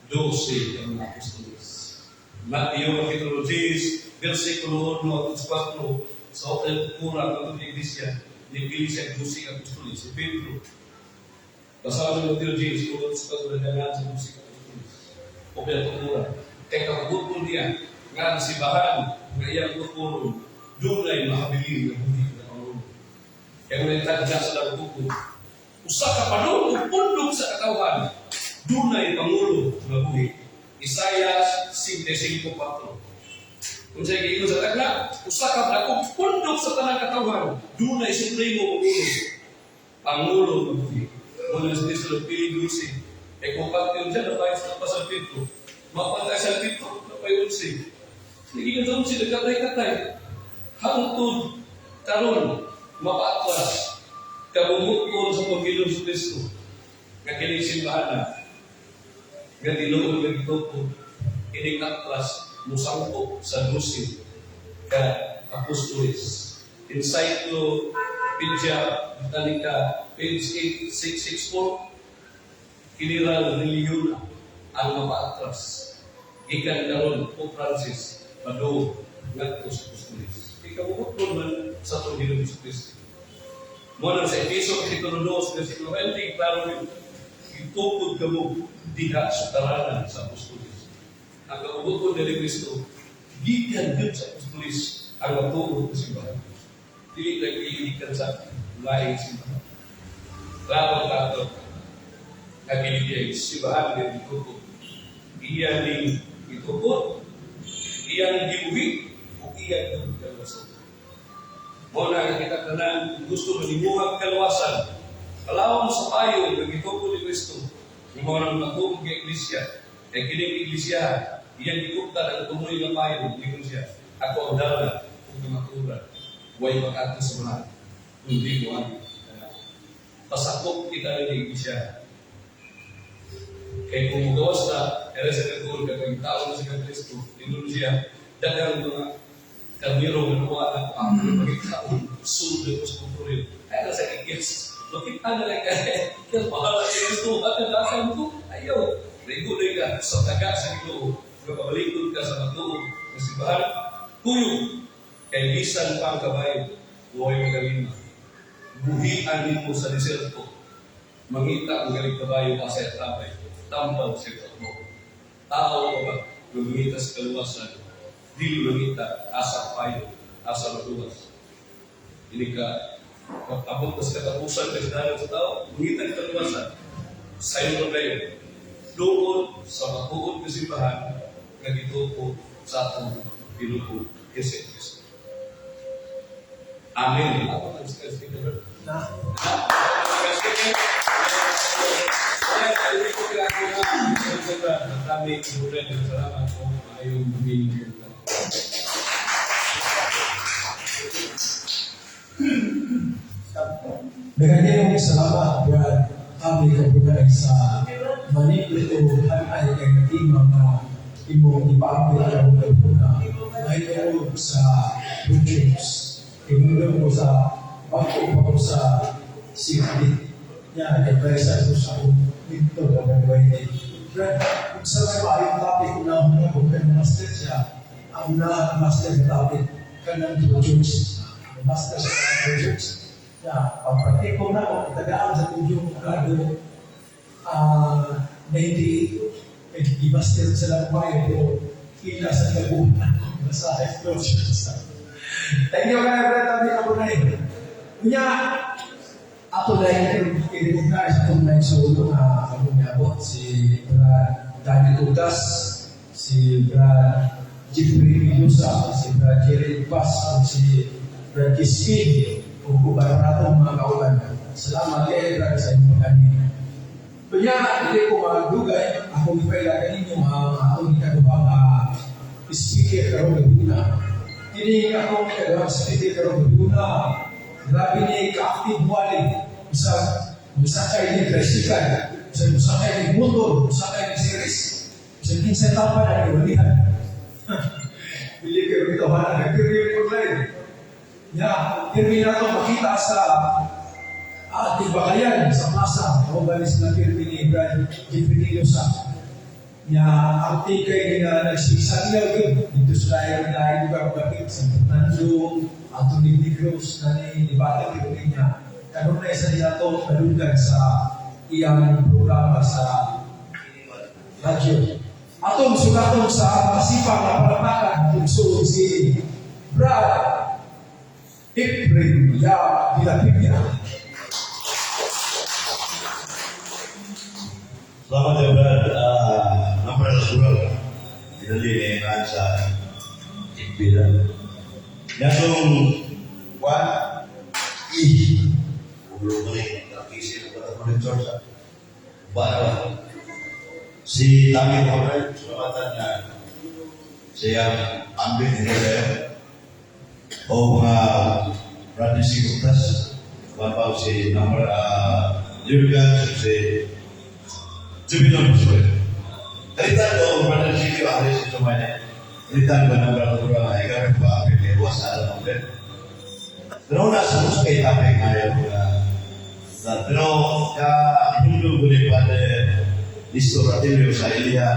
12 ang apostolis. Matthew Kapitulo 10, versikulo 1 at 4, sa hotel kultura patun niya Iglesia, nipili siya 12 apostolis. Si Pedro, basahan ng Matthew 10, kulot sa kasulangan sa 12 apostolis. Hotel kultura. Kaya kabukon niya, nga ang simbahan, nga iyang tukuron, doon ay makabiling na hindi na Pangulo. Kaya kung nagtagda sa lagbukon, usa ka panulog, pundog sa katawan, doon ay Pangulo na buhi. Isaiah 55:4. Kung sa'yo kayo sa tagla, usa ka dakong pundog sa tanang katawan, doon ay supremo Pangulo na buhi. Muna sa Tislo, Pilidusi. E kung pagtiyon siya, napayos na pa sa pito. Mapatay sa pito, napayunsi. Nagiging doon si nagkatay-katay. Hangtod, karon, mapaatlas. Kabumukon sa Panginoon sa Kristo. Nga kinig simbahan na. Nga tinuod ng ito po. Kinig atlas, musangko sa Lusin. Ka Apostolis. Encyclopedia Britannica, page 8664. Kiniral reliyon ang mapaatras. Ikan karon po Francis, Pado, Nagpo sa Apostolis. Ikabukod man sa Panginoon sa Kristo. Muna sa Episo, Kapitulo 2, versikulo 20, klaro rin, itupod ka mo diha sa taranan sa Apostolis. Ang kabukod ni Kristo, gikan yun sa Apostolis ang matulog na simbahan. Dili lang iikan sa laing simbahan. Klaro, nagiliyay simbahan ng itupod. Iyan ni itupod, iyan gibuhi, o iyan ng kalwasan. Muna kita tanan gusto manimuhag kaluwasan. Kalawang sa payo ng itubo ni Kristo. Yung mga nang magtuog ng iglesia. Kaya kining iglesia, iyan ikuptan ang tumuloy ng payo ng iglesia. Ako ang dala kung tumatura. Huwag mag-ato sa mga hindi ko ang pasakop kita ng iglesia. Kaya kung magawas na, era sa kagul, kapag tao na sa Kristo, tinulong siya, dagang mga karmiro ng mga anak ang pagkakaon, sulit o sa kumpulil. Kaya na sa kikits, makita na lang kaya, kaya mahal na Kristo, at nadakan ko, ayaw, regulay ka sa taga sa ito, kapabalikod ka sa matuog, na simbahan, tuyo, kay bisan pang kabayo, huwag magaling mo. Buhian mo sa deserto, mangita ang galing kabayo kasi at tabay. Tampal siya mo. Tao ka ba? Lumita sa kaluwasan. Di lumita, asa payo, asa maluwas. Ini ka, kapag sa katapusan ka sa tao, lumita ang kaluwasan. Sa'yo na kayo. Doon sa matuod na simbahan, nagito po sa atong pinupo, Yesu Cristo. Amen. Ako ang sige na. Kami kemudian bersama ayo begini.
Dengan salamat buat kami kepada sa manipulito ay kay mga imo ipaambil ang puna ngayon sa Butchers. Kemudian mo sa bangko sa sikit niya ay presa sa ito na gagawin. Brad, kung sa mga topic na kung master siya, ang master na topic kanang Butchers. Master sa Butchers. Ya, pagpratiko na kung itagaan sa tudyong grado 98, i-master sila ng bayan, pero ila sa lagunan kung nasa Butchers. Thank you kaya Brad, kami ako na yun. Kunya, ako na yung i-recognize itong nagsolo na ako niabot, si Brad Daniel Utas, si Brad Jeffrey Milusa, si Brad Jerry Paz, si Brad Kispin, kung kubaratong mga kaulan. Salamat kayo, Brad, sa inyong kanina. Kunya, hindi ko magdugay, ako ipailagan ninyo ang atong ikaduhang speaker karong gabuna. Ini ako ikaduhang speaker karong gabuna. Grabe ni ka-active wali. Bisa kayo ni Kresikan, bisa kayo ni Mundo, bisa kayo ni Series, bisa kinsa tapa na iwalihan. Hindi kayo ito ba na nag-career online. Ya, hindi na ito makita sa ating bakayan sa plaza. Ako balis na kirpi ni Brad Jeffrey Nilosa. Ya, ang tigay na nagsisan niya dito sa dahil lugar bakit sa Fernando, Anthony Negros na ni Bata Kirpi niya. Kanong na isa nila ito nalugan sa iyang programa sa radyo. Atong sugatong sa masipang na palamakan kung si Brad Jeffrey Vilapigya.
Selamat ya Brad, nomor natural didali ni sa Ipilan. Yang kuat belum boleh terkisi kepada monitor baru si Tami Hotel jembatannya saya ambil ini saya mga tradisi kutas bapak si nomor juga si Jubilan Muslim. Cerita dong tradisi itu ada semuanya. Cerita benar-benar kurang ajar pak pilih wasada mungkin. Pero nasa musik tapi kaya pero ya Hindu boleh pada istoratilio sa Ilya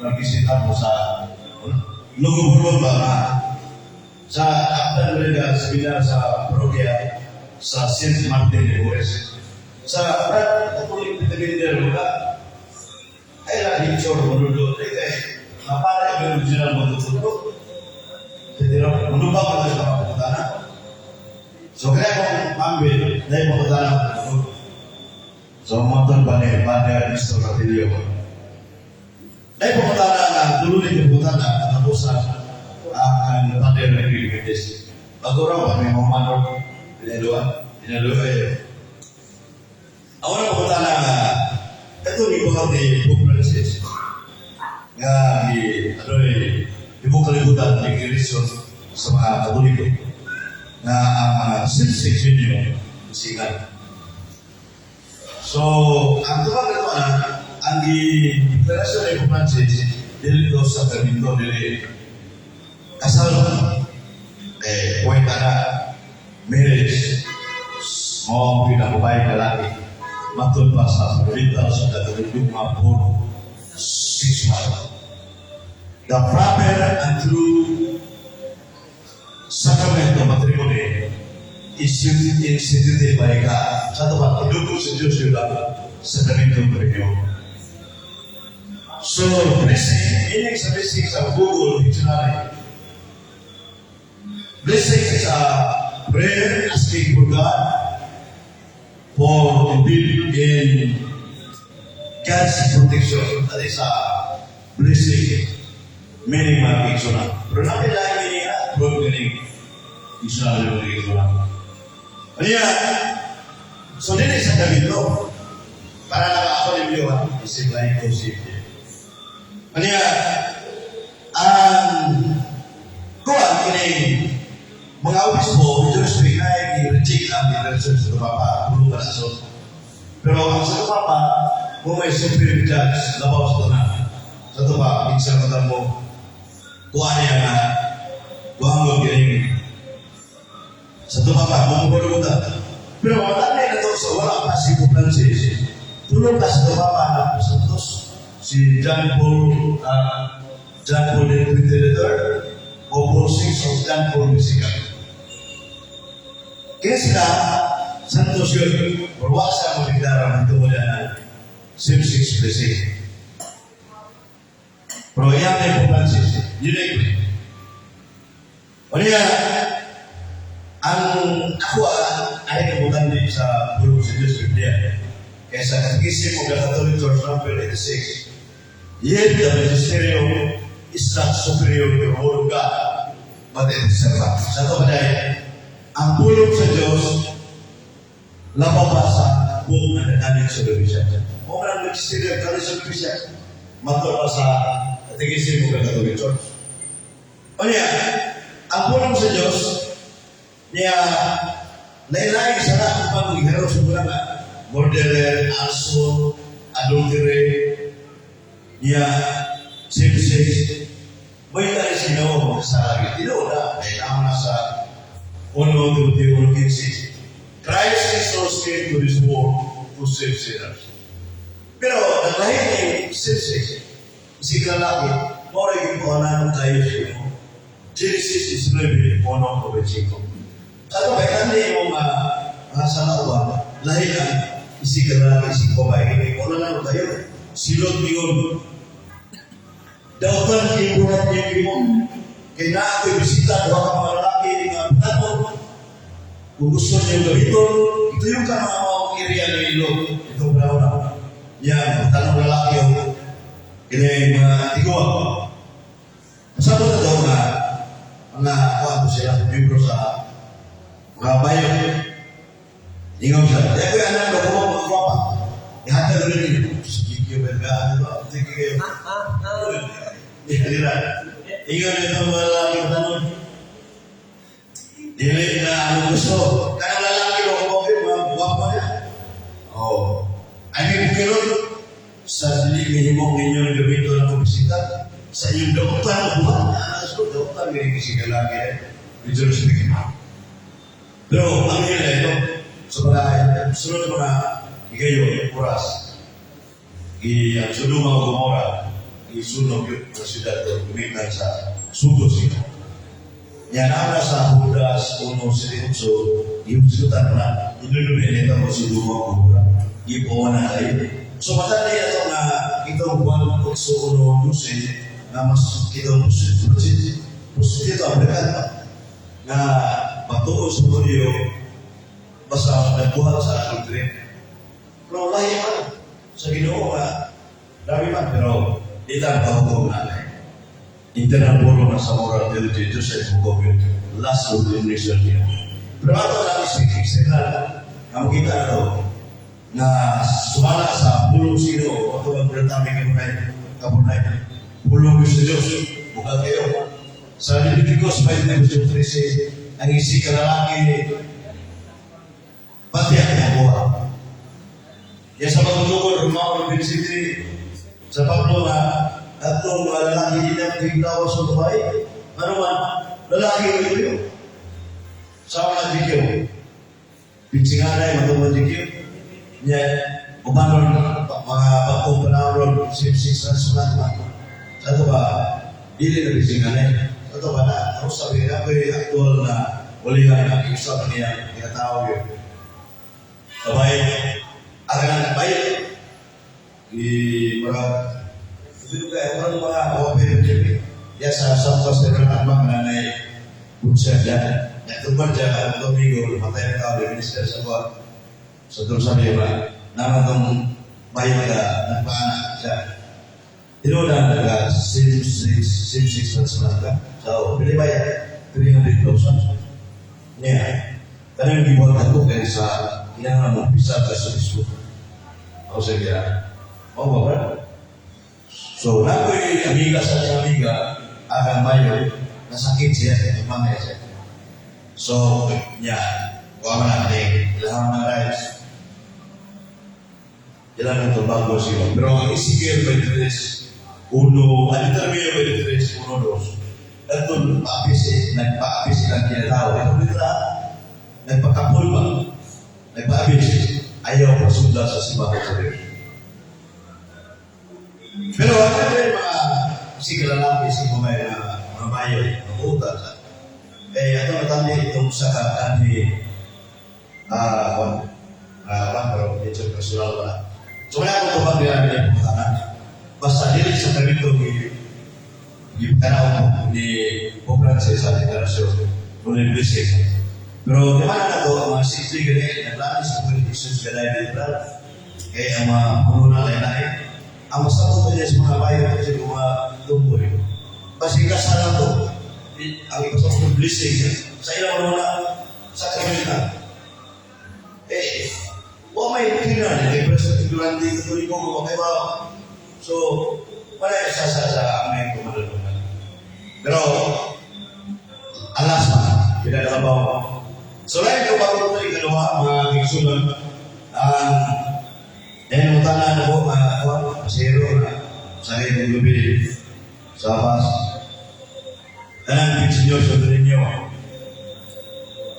nakikita mo sa lugo-lugo ba sa akta mereka sebinar sa parokya sa Saint Martin de Porres sa Katolik kita bindir juga ay lagi cor menurut apa yang berjalan untuk jadi menubah pada sama tanah. So kaya kung ambil dahil makatala ko so motor pada istoratilio dahil makatala na dulu ni kebutan na katapusan akan pada negeri Inggris bago raw kami mga manok, pinaluan kayo. Ako na pumunta na, ito ni Buhat ni Pope Francis. Nga, ibang kalibutan ni Kirisyon sa mga Katoliko na ang sin-section niyo, isigan. So, ang tawag ito na, ang deklarasyon ni Pope Francis, dito sa Terminto, dili kasal, buhay ka na, marriage, mo pinababae na lagi, matun pa sa pagkita sa Katoliko, mga 6 months. The proper and true sacrament of matrimony is instituted by God. Sa ito ba, idugog sa Diyos yung sakramento ng reliyon. So, blessing, meaning sa blessing sa Google Dictionary. Blessing is a prayer asking for God for to build in God's protection. That is a blessing. Meaning mga picture. Pero natin lang meaning na, broad meaning. Isa rin mga picture. Kaya, so din sa kabito, para nakaka-ako yung isip lain ko safety. Kaya, kuwan, kini mga obispo, medyo respect na i-reject ang declaration sa Papa, bulong ka na so. Pero ang sa Papa, kung may superior judge, labaw sa tanan. Sa ito ba, minsan matal mo, kuwan niya na, kuwan mo kining. Sa ito Papa, bumubulong ka. Pero matanda na ito sa wala pa si Pope Francis, tulong ka sa ito Papa na Santos, si John Paul III, o Paul VI of John Paul Michigan. Kaya sila, Santos yun, berwaksa mo digdarang ito mo na same-sex blessing. Pero yan ay Pope Francis, unique. O niya, ang ako ay kabutan din sa pulong sa Diyos Biblia. Kaya sa Katekismo ng Catholic Church number 86, yet the magisterium is not superior to the word of God, but it is servant. Sa ito ba dahil, ang pulong sa Diyos, labaw pa sa buong nagagalit sa Biblia. Kung ang magisterium, kalit sa Biblia, matol pa sa Katekismo ng Catholic Church. O niya, ang pulong sa Diyos, niya, lain-lain sana upang menghero sa bulan na murderer, arson, adultery, niya, same-sex, may tayo sinaw sa lagi. Tino na, kailangan na sa 1:15. Christ Jesus came to this world to save sinners. Pero, dahil ay same-sex, isig na lagi, mora yung kuhanan tayo siya. Genesis 19:1-5. Sa ito, kaya hindi yung mga salawa, lahi ang isig na lagi, isig ko ba, hindi ko na lang tayo. Silot yun. Dautan yung buhat niyo mo. Kaya na ako'y bisita, doon ka mga lalaki, mga tanong. Kung gusto niyo ganito, ito yung kamamawang area ng ilog. Ito brown na. Yan, tanong lalaki yung kaya yung mga tiguan. Masabot na daw na mga kuwanto sila sa libro sa mga bayo. Ingaw siya. Kaya ko yung anak ko mga kwapa. Ihatag rin nyo. Sige kayo, bergaan ito. Sige kayo. Ihalira. Ingaw nyo ito mga lalaki ng tanong. Dili na ano gusto. Kaya lalaki ng mga kwapa niya. Oo. Ay may bukirot. Sa dilig mo ninyo ng gabito ng kubisita. Sa inyong doktor na buwan. Doktor, may kisika lagi. Medyo respect. Pero ang nila ito, sa mga sunod mga igayon, oras, ang sunod mga gumora, isunog yung siyudad at gumitan sa sugos ito. Yan na sa Hudas 1:18, yung sutan na, inulubin ito mo si Lumang Gumora. Ipo na kayo. So matali ito na itong buwan ng pagsuko ng Lusin, na mas itong positive ang bekat na patuo sa video basta nagbuhat sa adultery. Pero lahi man sa Ginoo nga dami man pero di lang pahukom na lahi. internal forum na sa moral dito sa government last ordination niya. Pero ato lang isipin na ang kita na sumala sa pulong sino o ito ang beratami kabunay pulong sa Diyos bukan kayo sa Leviticus 5:13 ang isi ka lalaki pati ang buha yan sa pagtutugod Romano 23 sa Pablo na atong mga lalaki din ang tiglawa sa bahay ano man lalaki ito yun sa mga dikyo pinsinganay matungkol dikyo niya umanon mga bagong panahon same-sex transplant sa ito ba dili na pinsinganay sa ito ba na ako sabi na ako'y aktual na ulihan ang iusap niya tinatawag yun sabay akan baik di mga itu kayak orang mga OPM ya sa pos dengan abang mengenai unsur dan yang kerja untuk minggu materi tahu di minister sebuah seterusnya dia nama tong baik ada nampak ya itu dan ada sim so pilih bayar 300,000 ya karena dibuat aku dari sa yang mau bisa ke situ aku saya kira mau bapak so nakoy amiga sa amiga akan mayo nasakit siya memang ya saya so ya wala na din ilahan na rights jalan itu bagus sih pero ang isigil 23 uno ang termino 23 uno dos itu nagpa-apis lang kinatawa ito nila nagpakapul ba nagpa-apis ayaw pasunda sa simbahan sa Diyos pero ano din mga sigalalaki si kumay na mga bayo ng utak ito natandi itong sa kani pero medyo personal pala so kaya ako tupag nila niya putanan basta dili sa kami ito tanaw ni Pope Francis sa deklarasyon ulit blessing pero di mana na ito ang mga sisi gani naglanis sa mga Jesus ganay liberal kaya ang mga puno na lain-lain ang masabot niya sa mga bayan kasi mga tumboy kasi kasalan to ang ipasok ng blessing sa ilang mga sa kamilita wala may pinan eh present durante ito ko okay ba so wala sa aming kumalungan pero alas pa pinalabaw so lain ko bago ito ikalawa mga kiksunan ang yan utang na po mga pasero na sa kayong gabi sa bus kanang pinsinyo sa ninyo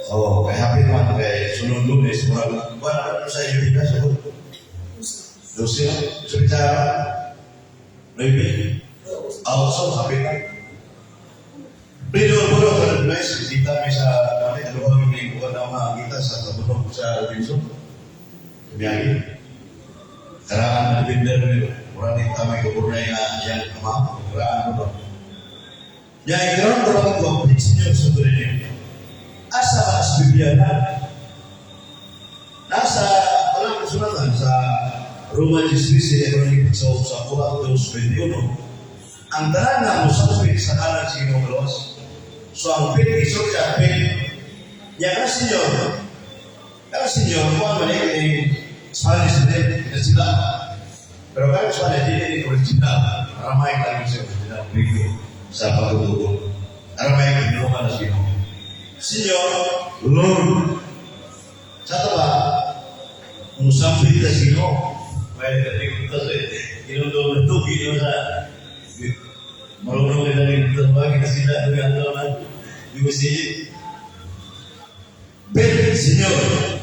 so kaya happy naman kay sunod lunes murag buwan sa iyo din sa ko dosi cerita maybe also happy na pero puro ka na kita may sa ano ba may ko na makita sa tabunok sa Robinson biyahe karena benar orang yang kami kebudayaan yang kemampu Quran itu. Yang orang orang tua prinsipnya sebenarnya asal bibiana nasa orang kesunatan sa rumah istri ekonomi sa sekolah terus 21 antara na musafir sa kanan sino meluas so ang pili iso kapin yang senior mo mali Spanish din, sila. Pero kaya Spanish din original. Aramay kami sa original. Bigyo sa pagtutugo. Aramay kami naman na sino. Senyor, Lord. Sa taba, kung sampit na sino, may katikot kasi, ginulong na ito, ginulong na marunong na rin ito, bakit sila, yung masih. Pero, Senyor,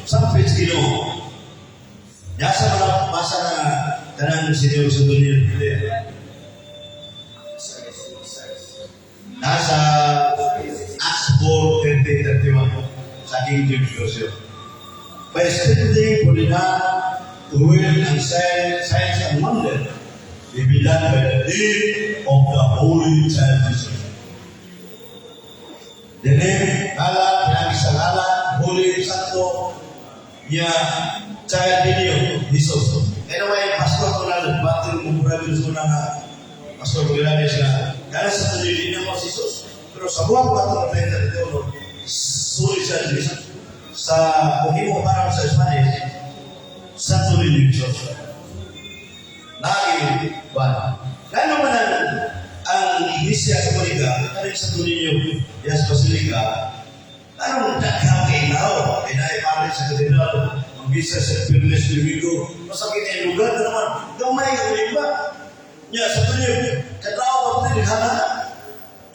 sampit sino, Yasa mga masa na tanang senior sa dunia nasa Asbor 30-31 sa King James Version. By spending for the to will and science and wonder will be done by the name of the Holy Child Jesus. The name, ngalan, pinag-isang Holy Santo, niya Child video, Jesus. Anyway, pastor ko na batin mo pura dito na pastor ko na siya Karena satu dirinya mau Yesus. Pero sa buwan ko ato na dito, sulit siya Jesus. Sa kuhimo parang sa Spanish, satu rin Jesus. Lagi, ba? Kaya naman ang Iglesia Católica, ano yung satu ninyo, Yas Basilica, anong nagkakain na ako? Pinaiparin sa katedral, ang bisa sa Pirles Domingo, masakit ang lugar na naman, gamay ang iba. Ya, satu ninyo, katao pa rin hana.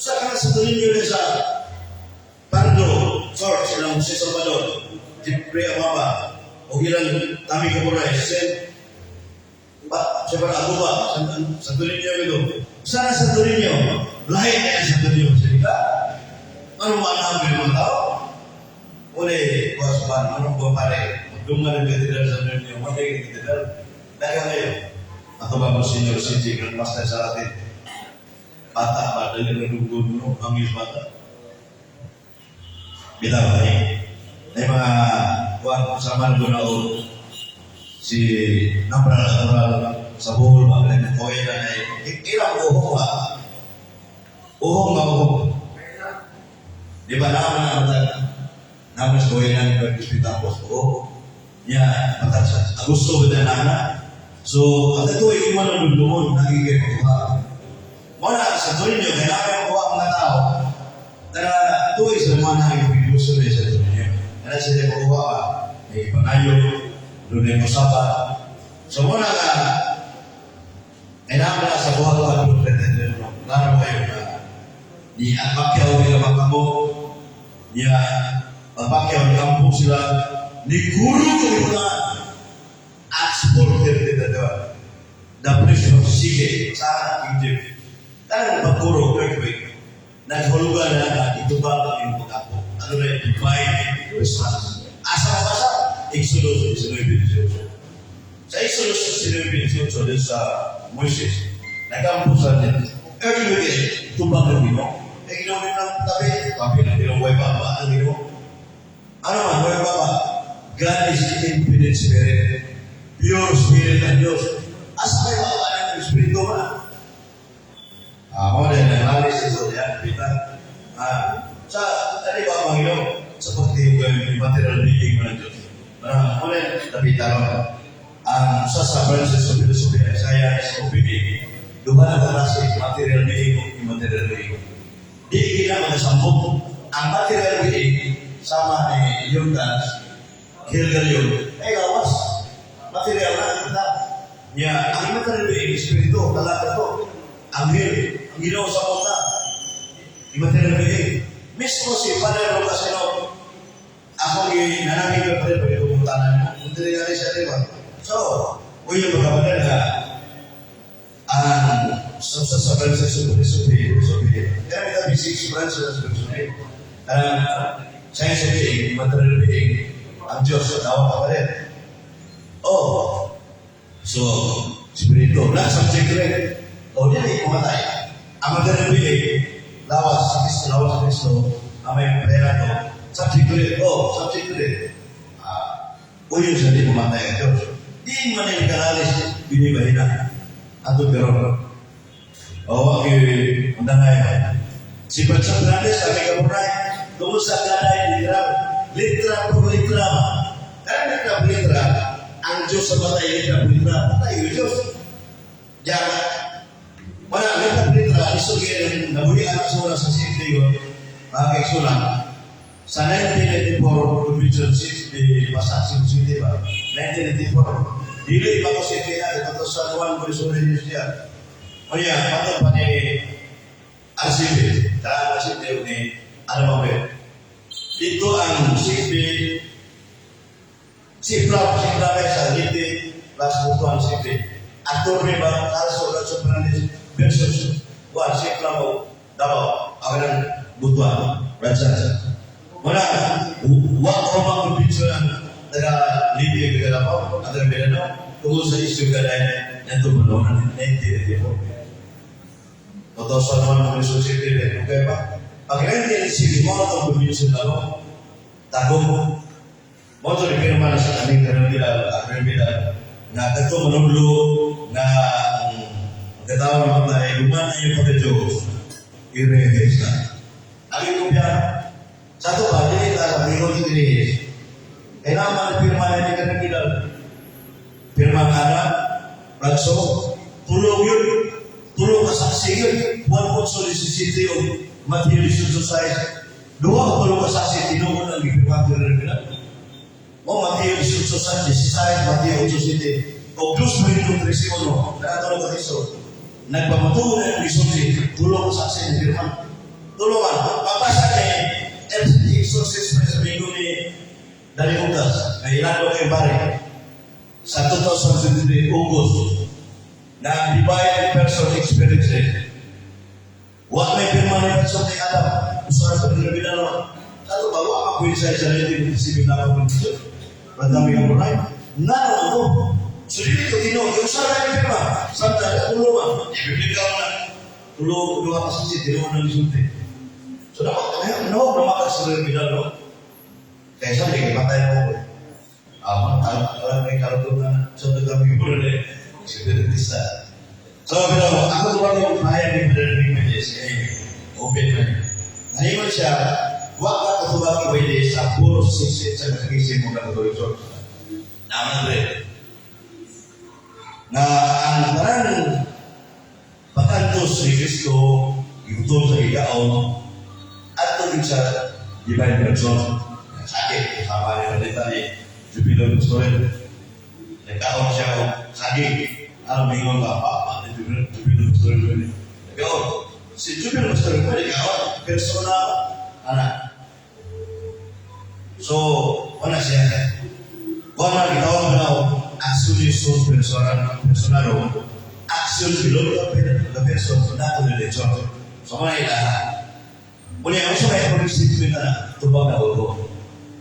Sa kanang satu ninyo na sa Pardo, Church, ng Jose Salvador, Jipre Amaba, o ilang Tami Kapuray, Sen, Sebar Abuba, satu ninyo ito. Sana satu ninyo, lahir na satu ninyo, Basilica. Ano maanamin mga tao? Uli, kuwasban, anong buwan pare? Magdungan ng katedral sa ninyo, magdagin ng katedral. Dahil ngayon, ako ba po senior city, Grand Master sa atin? Bata pa, dali na lungkod mo, ang yung bata. Bitaw ba niya? Ay mga kuwan, sama na na o si Napral sa buhol, mga nagkoy na na ilang uhong ha? Uhong nga uhong. Di ba naman na matag? Naman sa koy na ng Pitapos ko. Niya, matag sa Agusto ba na na? So, at ito ay iwan ng lulungon, nagiging kuha. Muna, sa tuloy nyo, kaya namin ang kuha mga tao, na ito ay sa mga naging piluso na sa tuloy nyo. Kaya sila kuha ka, may panayo, doon ay musapa. So, muna ka, kaya namin sa kuha ka, laro kayo na, ni ang bakyaw nila makamo, niya, ang bakyaw ni kampo sila, ni guru ko ito na, exporter kita doon. Dapat siya sige sa Egypt. Karena pagkuro kaya naghulugan na ito ba yung pagkapo? Ano na yung divine response? Asa Exodus 19:18. Sa Exodus 19:18 sa Moises, nagkampusan niya. Kaya ito ba ang gino? Kaya ginawa ng tabi ng ginawa baba ang gino. Ano man, way baba? God is infinite spirit. Pure spirit ng Diyos. Asa kayo makawalan ng Espiritu ba? Ako din, nanglalis ito yan, kita. Sa, tali ba, Panginoon, sa pagtibay, yung material being mo ng Diyos. Ako din, napita ko. Ang sa Francis of Philosophy, Science of Being, dumaan ang klase, material being o immaterial being. Di kita magasambog. Ang material being, sama ni Yundas, Gilgalyon, ay gawas. Material na kita. Niya, ang immaterial being, espiritu, talaga to. Anghel, ang ginawa sa kota. Immaterial being. Mismo si Padre Rocasino, ako nanangin ko pa rin pwede pumuntanan mo. Punta rin natin siya, diba? So, kung yung magkapalan na ang sa Francis of Philosophy, kaya may tabi 6 branches of Philosophy. Science of being, immaterial being, ang Diyos sa tawag ka pa rin. Oh, so, spirito, na subject rin. O, hindi, kumatay. Ang material being, lawas sa Kristo, ang may pera to, subject rin. Oh, subject rin. Uyo siya di kumatay ang Diyos. Di man yung kanalis, binibahin na. Ato pero, o, ang si Pansang Grandes, kami kamunay, tungkol sa ganay, litra po litra. Kaya litra po litra, ang Diyos sa matay, litra po litra, patay yung Diyos. Diyan, wala, litra po litra, isugin, nabuli anak sa sa city yun, mga kaisulang, sa 1984, Provincial City, Pasasing City ba? 1984, dili pa ko city na, ito sa Juan Borisore News niya. O yan, patong pa ni RCB, dahil RCB ni Alamabel. Dito ang CB, Sipla sa Liti, plus Butuan CB. Aktor ni Bang Also, Raso Fernandez, versus Juan Sipla mo, Davao, awalan Butuan, Raja. Mula, wak ko bang kumpinso ng Liti ang Bigalapaw, at ang Bilano, tungkol sa isu gadayan na tumulong ng 1984. Totoo sa naman ng Society rin, okay ba? Pag 1980, mo itong kumpinso na lo, tagong mo ito rin naman sa kaming karamila, na ito manublo, na katawang mga luman na yung pagka-Diyos, i-rehis na. Ang ito biya, satu ba, jadi kita minggu i-rehis. Kaya naman, firma na hindi ka nagkidal. Firma nga na, ragso, tulong yun, tulong kasaksi yun, buwan po solicity o material society. Dua tulong kasaksi, tinungon ang ipipag na nagkidal. O material society, material society. O plus mo yung nutrisi mo, nakatulong ka iso. Nagpamatuloy na yung resource, tulong sa akin ng firman. Tulungan, papasa kayo, LCD Sources sa minggu ni dari Utas, na ilalo kayo bari, sa 2023 August, na divine person experience rate. Huwag may firman ni person ni Adam, usaha sa pinabina naman. Satu ba, huwag ako yung sa hindi nagsibig na ako dito. Pagdami ang mulay, naroon ko. Sulit ko tinong, yung sana yung firma, samtala, tulungan. Ibibigyan na, tulong, dua kasasi, tinungan ng isunti. So dapat kami, nawag na makasal yung bidal, no? Kaya sabi, patay mo ko. Alam may kalutong na, sa kami ko rin eh, spiritista. So, bidal, ako tuwag yung bayan ni Brother Mendes, open man. Ngayon siya, wag ka katubag iwede sa puro sisit sa nakagising mo na katuloy-tuloy. Naman rin. Na ang parang patantos ni Kristo igutom sa ikaon at tugin sa divine person sakit kasama ni Pandita ni Jupiter Pastorin nagkaon siya o sakit alam mingon ka pa ni Jupiter Pastorin nagkaon si Jupiter Pastorin ko nagkaon personal anak so wala siya wala gitawag na aksyon iso personal aksyon bilo ka person na to le chon so may lahat muli ang sa may policy na tubag na ulo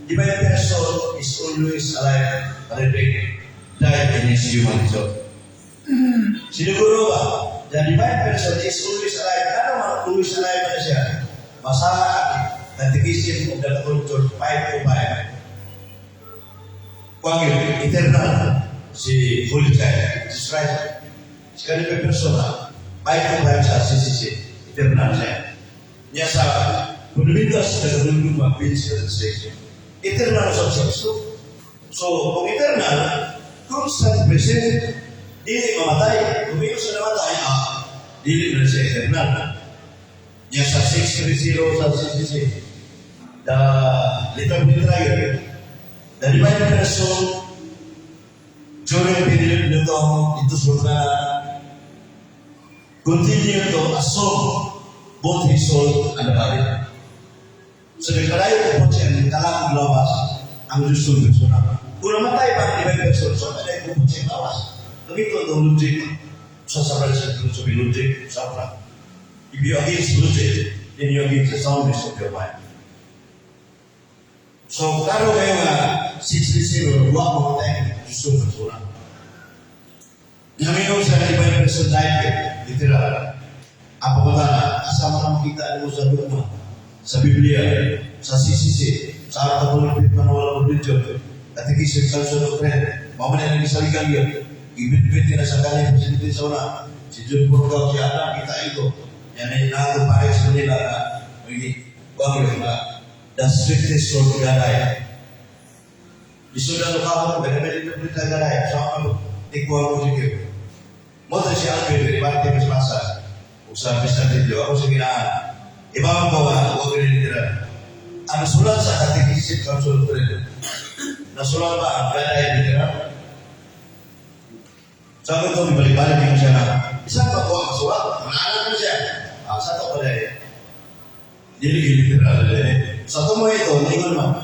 di ba yung person is always alive ready died in his human nature siniguro ba the divine person is always alive ano man always alive na siya masama natigisin of the culture 5 to 5 Pangil, eternal si Holy Child, Jesus Christ. Sekali persona, baik kepada sa sisi eternal siya. Niya sa punimintas na nandun mapinsi sa sisi. Eternal sa Kristo. So, kung eternal, constant present, dili mamatay. Kung ito sa namatay, dili na siya eternal. Niya sa 630 sa sisi. The little betrayer, the divine person during the period nito itu surga continue to assume both his soul and body. So dikalayo po siya ng talang lawas ang Diyos personal. Kung namatay pa ang divine person, so kalayo po siya lawas. Nagito ang logic sa sabay sa logic sa pra. If you against logic, then you against the soundness of your mind. So, karo kayo nga 630, huwag mo tayo gusto ng surat. Naminaw sa divine person diet, literal. Apa kata na, asama na makita mo sa duma, sa Biblia, sa CCC, sa Arta-Pulipit na walang religion, katikisip sa sunod friend, mamaya na isaligan yun, ibit-bit na sa kanil, presidente sa una, si John Burgao, si Adam, kita ito, yan ay nakapare sa nila na, huwag yun na, the strictest Lord Garay. Isudah luka mo, benar-benar berita Garay. Sama ikual mo sikip. Mo siya ang dari partai Selasa. Usaha pesta video ako sa ginaan. Iba ang bawa, huwag rinitira. Ang sulat sa katikisip Council President. Nasulat ba ang Garay rinitira? Sabi ko, balik-balik yung siya na. Isang pagkuha masulat, mangalan mo siya. Satu pa dahil. Dili rinitira dahil. Satu mo ito, ningon man,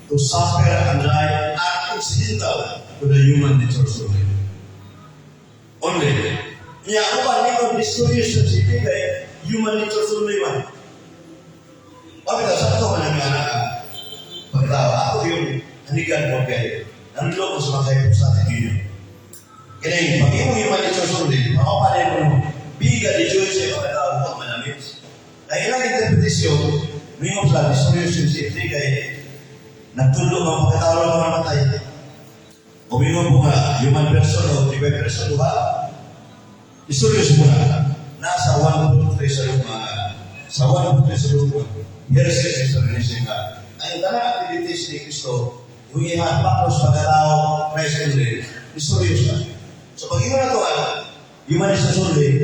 to suffer and die are incidental to the human nature story. Only. Niya ako ba, ningon mysterious na siya kay human nature story man. Pagkita, sa ito ka namin anak ka. Pagkitawa, ako yung hanigan mo kayo. Nanlo ko sa mga kayo sa atin yun. Kaya pag yung human nature story, makapanin mo, biga di Diyos siya pagkitawa mo manamit. Ay ilang interpretasyon, mingon sa mysterious safety kay nagtulog ang pagkatawag ng mamatay. Umingon po nga, human person o divine person ba? Mysterious po nga, nasa 1.3 sa yung mga sa one of the solution, here's the explanation nga. Ang tanang activities ni Kristo, yung ihapakos pagkatao, Christ and Lord, istorious na. So pag iwan na ito, human is a solid,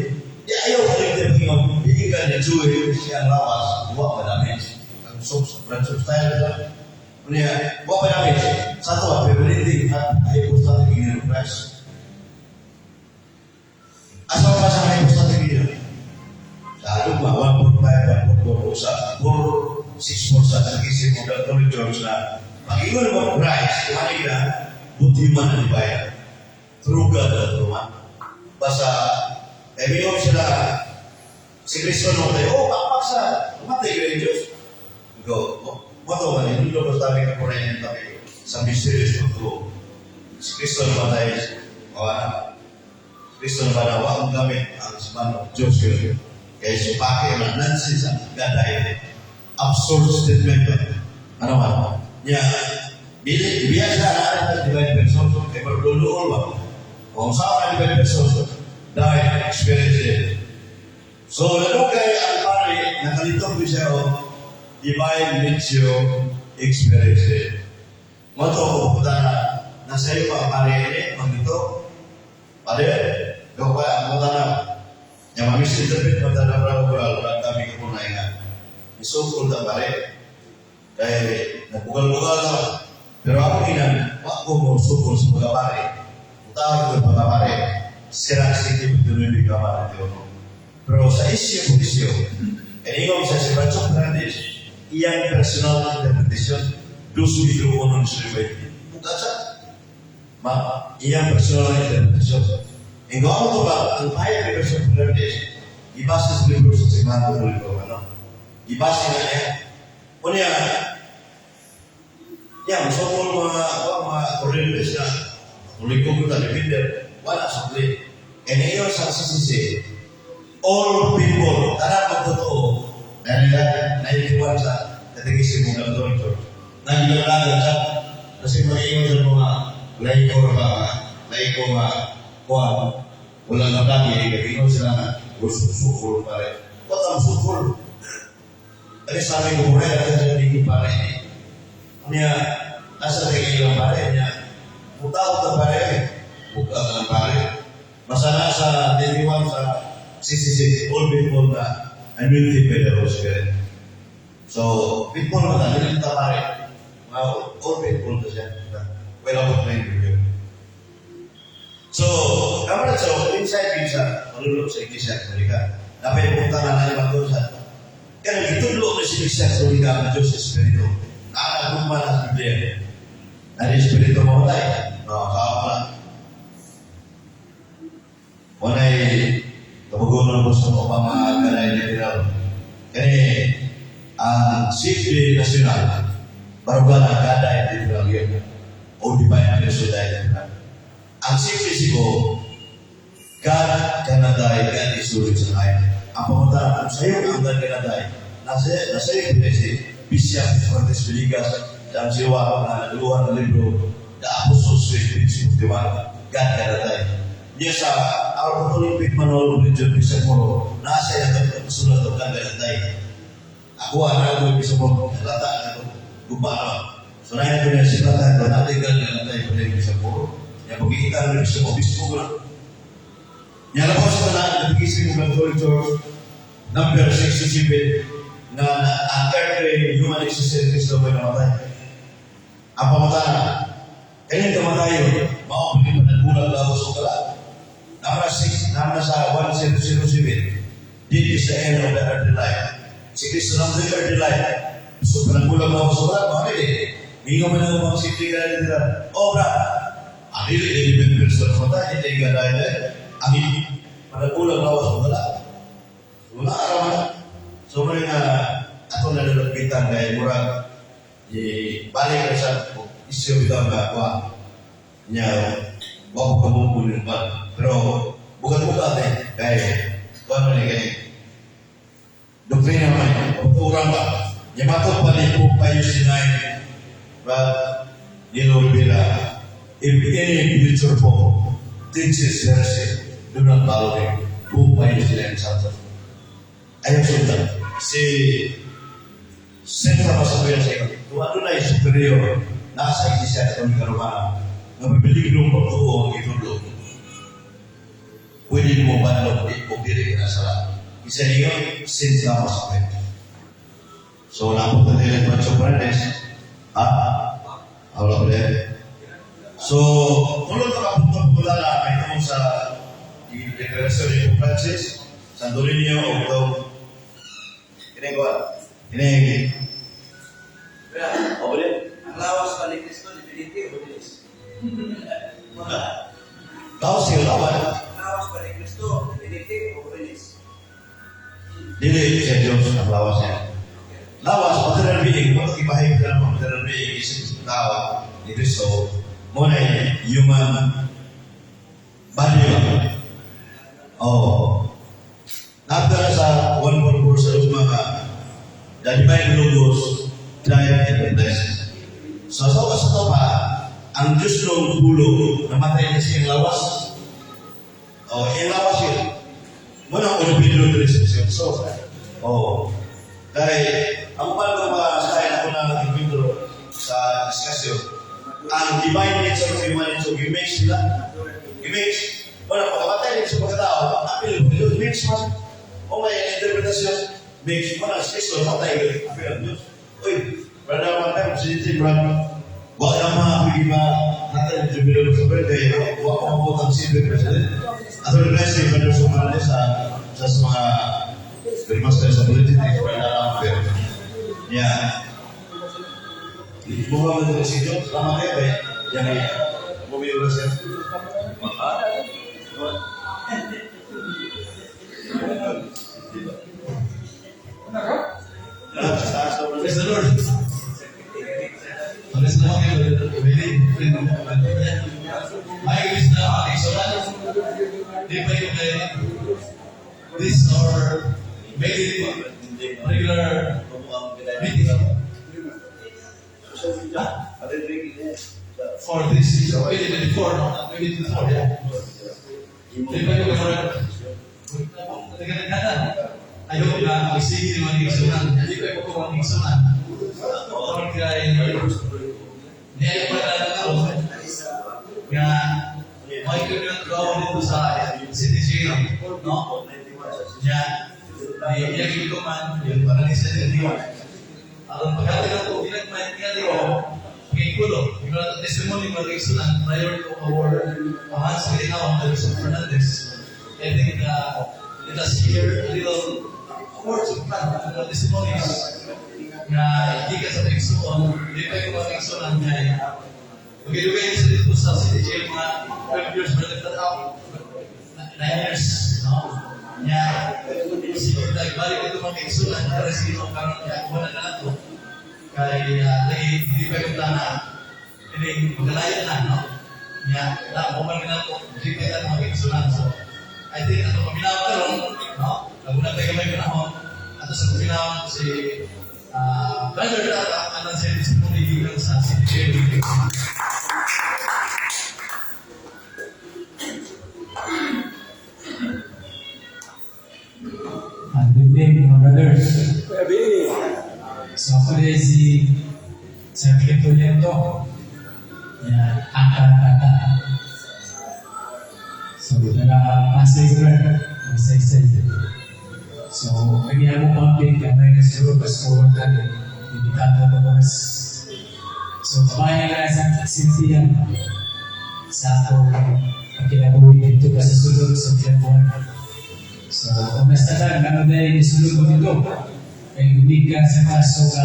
di ayaw ka rin din pag bibigyan ni Joey, siya ang lawas, buwa pa namin. Ang substyle na, kunya, buwa pa namin. Sa ito, permanente at hypostatic union of Christ. Asa pa sa hypostatic union? Sa luma, 1.5, 1.4, sa 4, 6 sa nag-isip mo Catholic Church na pag-iwan mo Christ, kumani ka, butiman na dibayan. True God na truman. Basta, minum sila, si Kristo nung tayo, paksa, umatay ka rin Diyos. Ikaw, mato ka rin, hindi ko tabi ka po rin yung tabi sa mysterious pagko. Si Kristo naman tayo, Kristo naman na wag gamit ang simano, Diyos yun. Kaya supake na nansi sa gaday, absurd statement ba? Ano ba? Biasa na ang divine person, kaya marululuol ba? Kung saan ang divine person, dahil experience it. So, nalugay ang pari, nakalitong ko siya o divine nature experience it. Mato ko pupunta na nasa iyo pa ang pari ini, magito. Pari, gawa ka ang pupunta na. Yang mamisinterpret mata na perakural, kami kepunai nga. Isukul tak pari. Dahil nagbugal-bugal na. Pero ako inan, wak ko mo sukul sa mga pari. Utawag ko mga pari. Serang sedikit betul di kamar itu. Pero sa isyu, ini kalau saya sebut Fernandes, yang personal interpretation, dosu itu orang sering bukan sah. Yang personal interpretation. Engkau tu bah, upaya yang personal Fernandes, ibas sebelum semangat dulu kalau ibas ini ya, punya yang sokol Fernandes ya, tuliku kita dipindah. Wala sabli. Ini yung sa sisi. All people, tanang magtotoo, naiiwan sa katigisi mong ganito. Nagigalagan siya. Kasi mag-iwan sa mga laiko kuwan. Walang nakagi, gagawin sila na sukul pare. Ba't ang sukul? Kasi sabi ko pare, at hindi pare ini. Kanya, nasa tingin pare niya. Putaw na pare. Buka ng pare. Masana sa diniwan sa sisi all people na anointed by the Holy Spirit. So, people na tayo, kita pare. All people na siya. Wala ko na yung So, kamar so, inside bisa, malulog sa iglesia Katolika. Dapat punta na natin magdosa. Kaya gitudlo na si iglesia Katolika ng Diyos Espiritu. Nakakagumpa na sa Biblia. Nari Espiritu mamatay. Nakakapa. Wanay kabugunan po sa mga ganay na tiraw. Kaya ang safety national baru na gaday na tiraw yun. O di ba yung presuday na tiraw. Ang safety sigo, God kanaday, God isulit sa lain. Ang pamunta, ang sayo ang God kanaday, nasa iyo pinesi, Bishop Fuertes Villegas, ang siwa na luhan na libro, The Apostles' Faith, God kanaday. Dia sa Our Catholic Manual Religion Bishop Moro, nasa yung sulat ng kanday. Ako anak ko Bishop Moro, nalata na ito, gumano. So na ito niya silatan, natin kanday pa rin Bishop Moro. Yang pagkikita rin Bishop Obispo ko na. Yang lapos ko na, nabigising ko ng Catholic Church, number 67, na ang third day, human existence Cristo ko namatay. Ang pamatay na, kaya kamatay yun, maupin pa nagbulag lang sa kala. Number sa 1007, this is the end of the earthly life. Si Kristo ng the earthly life. So, panagbulang na ako sa ulat, mga hindi mo na mga simple ka na nila. Obra, ang hindi na Kristo ng mata, hindi ka dahil ang panagbulang na ako sa ulat. Wala araw na. So, mga ato na nalapitan dahil murag balik ka sa isyo ito ang gagawa niya. Wag ko kamumulin pa. Pero, bukan-bukan kaya, kung ano kayo, doktrina naman, pagkurang ba, yamato pa rin po kayo sinay, but, nilulubila, if any future po, teaches heresy, do not follow him, po kayo sinay sa atin. Ayaw sundan. si Sentra Masabuya sa iyo. Kung ano na yung superior, nasa isisya ito ni Karumana, na mabilig ng pagtuo ang itulo. Pwede mo ba na diri ka sa isa niyo, Sentra Masabuya. So, napunta nila yung Sopranes. Wala ko din. So, tulad na kapunta na may tungkol sa deklarasyon ni Francis, Sandorinio, o ito, ini
Kaya, ang lawas pa ni Cristo, divinity o Diyos?
tahu sih lawan.
Ang lawas pa ni Cristo, divinity o Diyos?
Dili siya Diyos ang lawasnya. Lawas, material being, kung ibahig ka ng material being, isip tao, ni Cristo, muna human body lang. Natara sa 1.4 sa mga the divine logos drive and bless. So sa ito pa, ang Diyos ng bulog, namatay niya siyang lawas. Yung lawas yun. Muna ang Pedro 3:16. So, dahil ang paano masahin ako ng Pedro sa diskusyon, ang divine nature of humanity, i-mix sila. I-mix. Wala, pagkamatay din sa pagkatao, apil, i-mix man. O may interpretasyon, mix. Wala, sa Kristo, matay, apil ang Diyos. Uy, para naman tayo, sinitid, brad. Wala naman, pwede ba, natin, interpretasyon sa pwede, wala ko mabutang silver president. At wala na siya, Pedro Sumales, sa mga Bermaster sa politik, para naman, pero. Yeah. Bukan dari situ, selama dia yang mobil Rusia.
Praise the Lord. Praise the Lord. Ay, Krishna, this our regular meeting. For this 2024, no? 2024, yeah. Ayaw na magsige ng mga igsunan. Hindi ko ito mga igsunan. Kaya niya pa na ako nga may kagagawa dito sa City Jail, no? Niya ko man, yung paranisa niya. Ang pagkatapos ko, pinagmahingali ko, pagkikulo, yung testimony mga igsunan prior to our Hans Grinaw and Joseph Fernandez. I think let us hear a little words of God, mga testimonies na hindi ka sa igsunan, hindi pa yung mga igsunan niya. Pagkilugay niya sa dito sa City Jail, mga 12 years balik out, 9 years, no? Niya, sige, nagbalik ito mga igsunan, para sino karoon niya, wala na lang ito. Kaya, hindi pa yung plana, hindi, magalayan na, no? Niya, buman na ito, hindi pa yung mga igsunan. So, I think, ito, paminaw ka ron, no? Laguna tayo may panahon, ato sa paminaw, si Brother Data, anan siya din sa punigilan sa City Jail.
Good day, mga brothers. So, ako rin si Sergio Toledo. Yan, Aka. So, pasay ko rin. Masay-say. So, kaya mo public, may nasiguro pa sa forward natin. Ibitata pa mas. So, kabayan na sa Cynthia. Sa ako, pagkinabuhi dito pa sa sulod sa Pinabuhan. So, kung basta lang, ano na yung isulog mo dito? Ay hindi ka sa kaso ka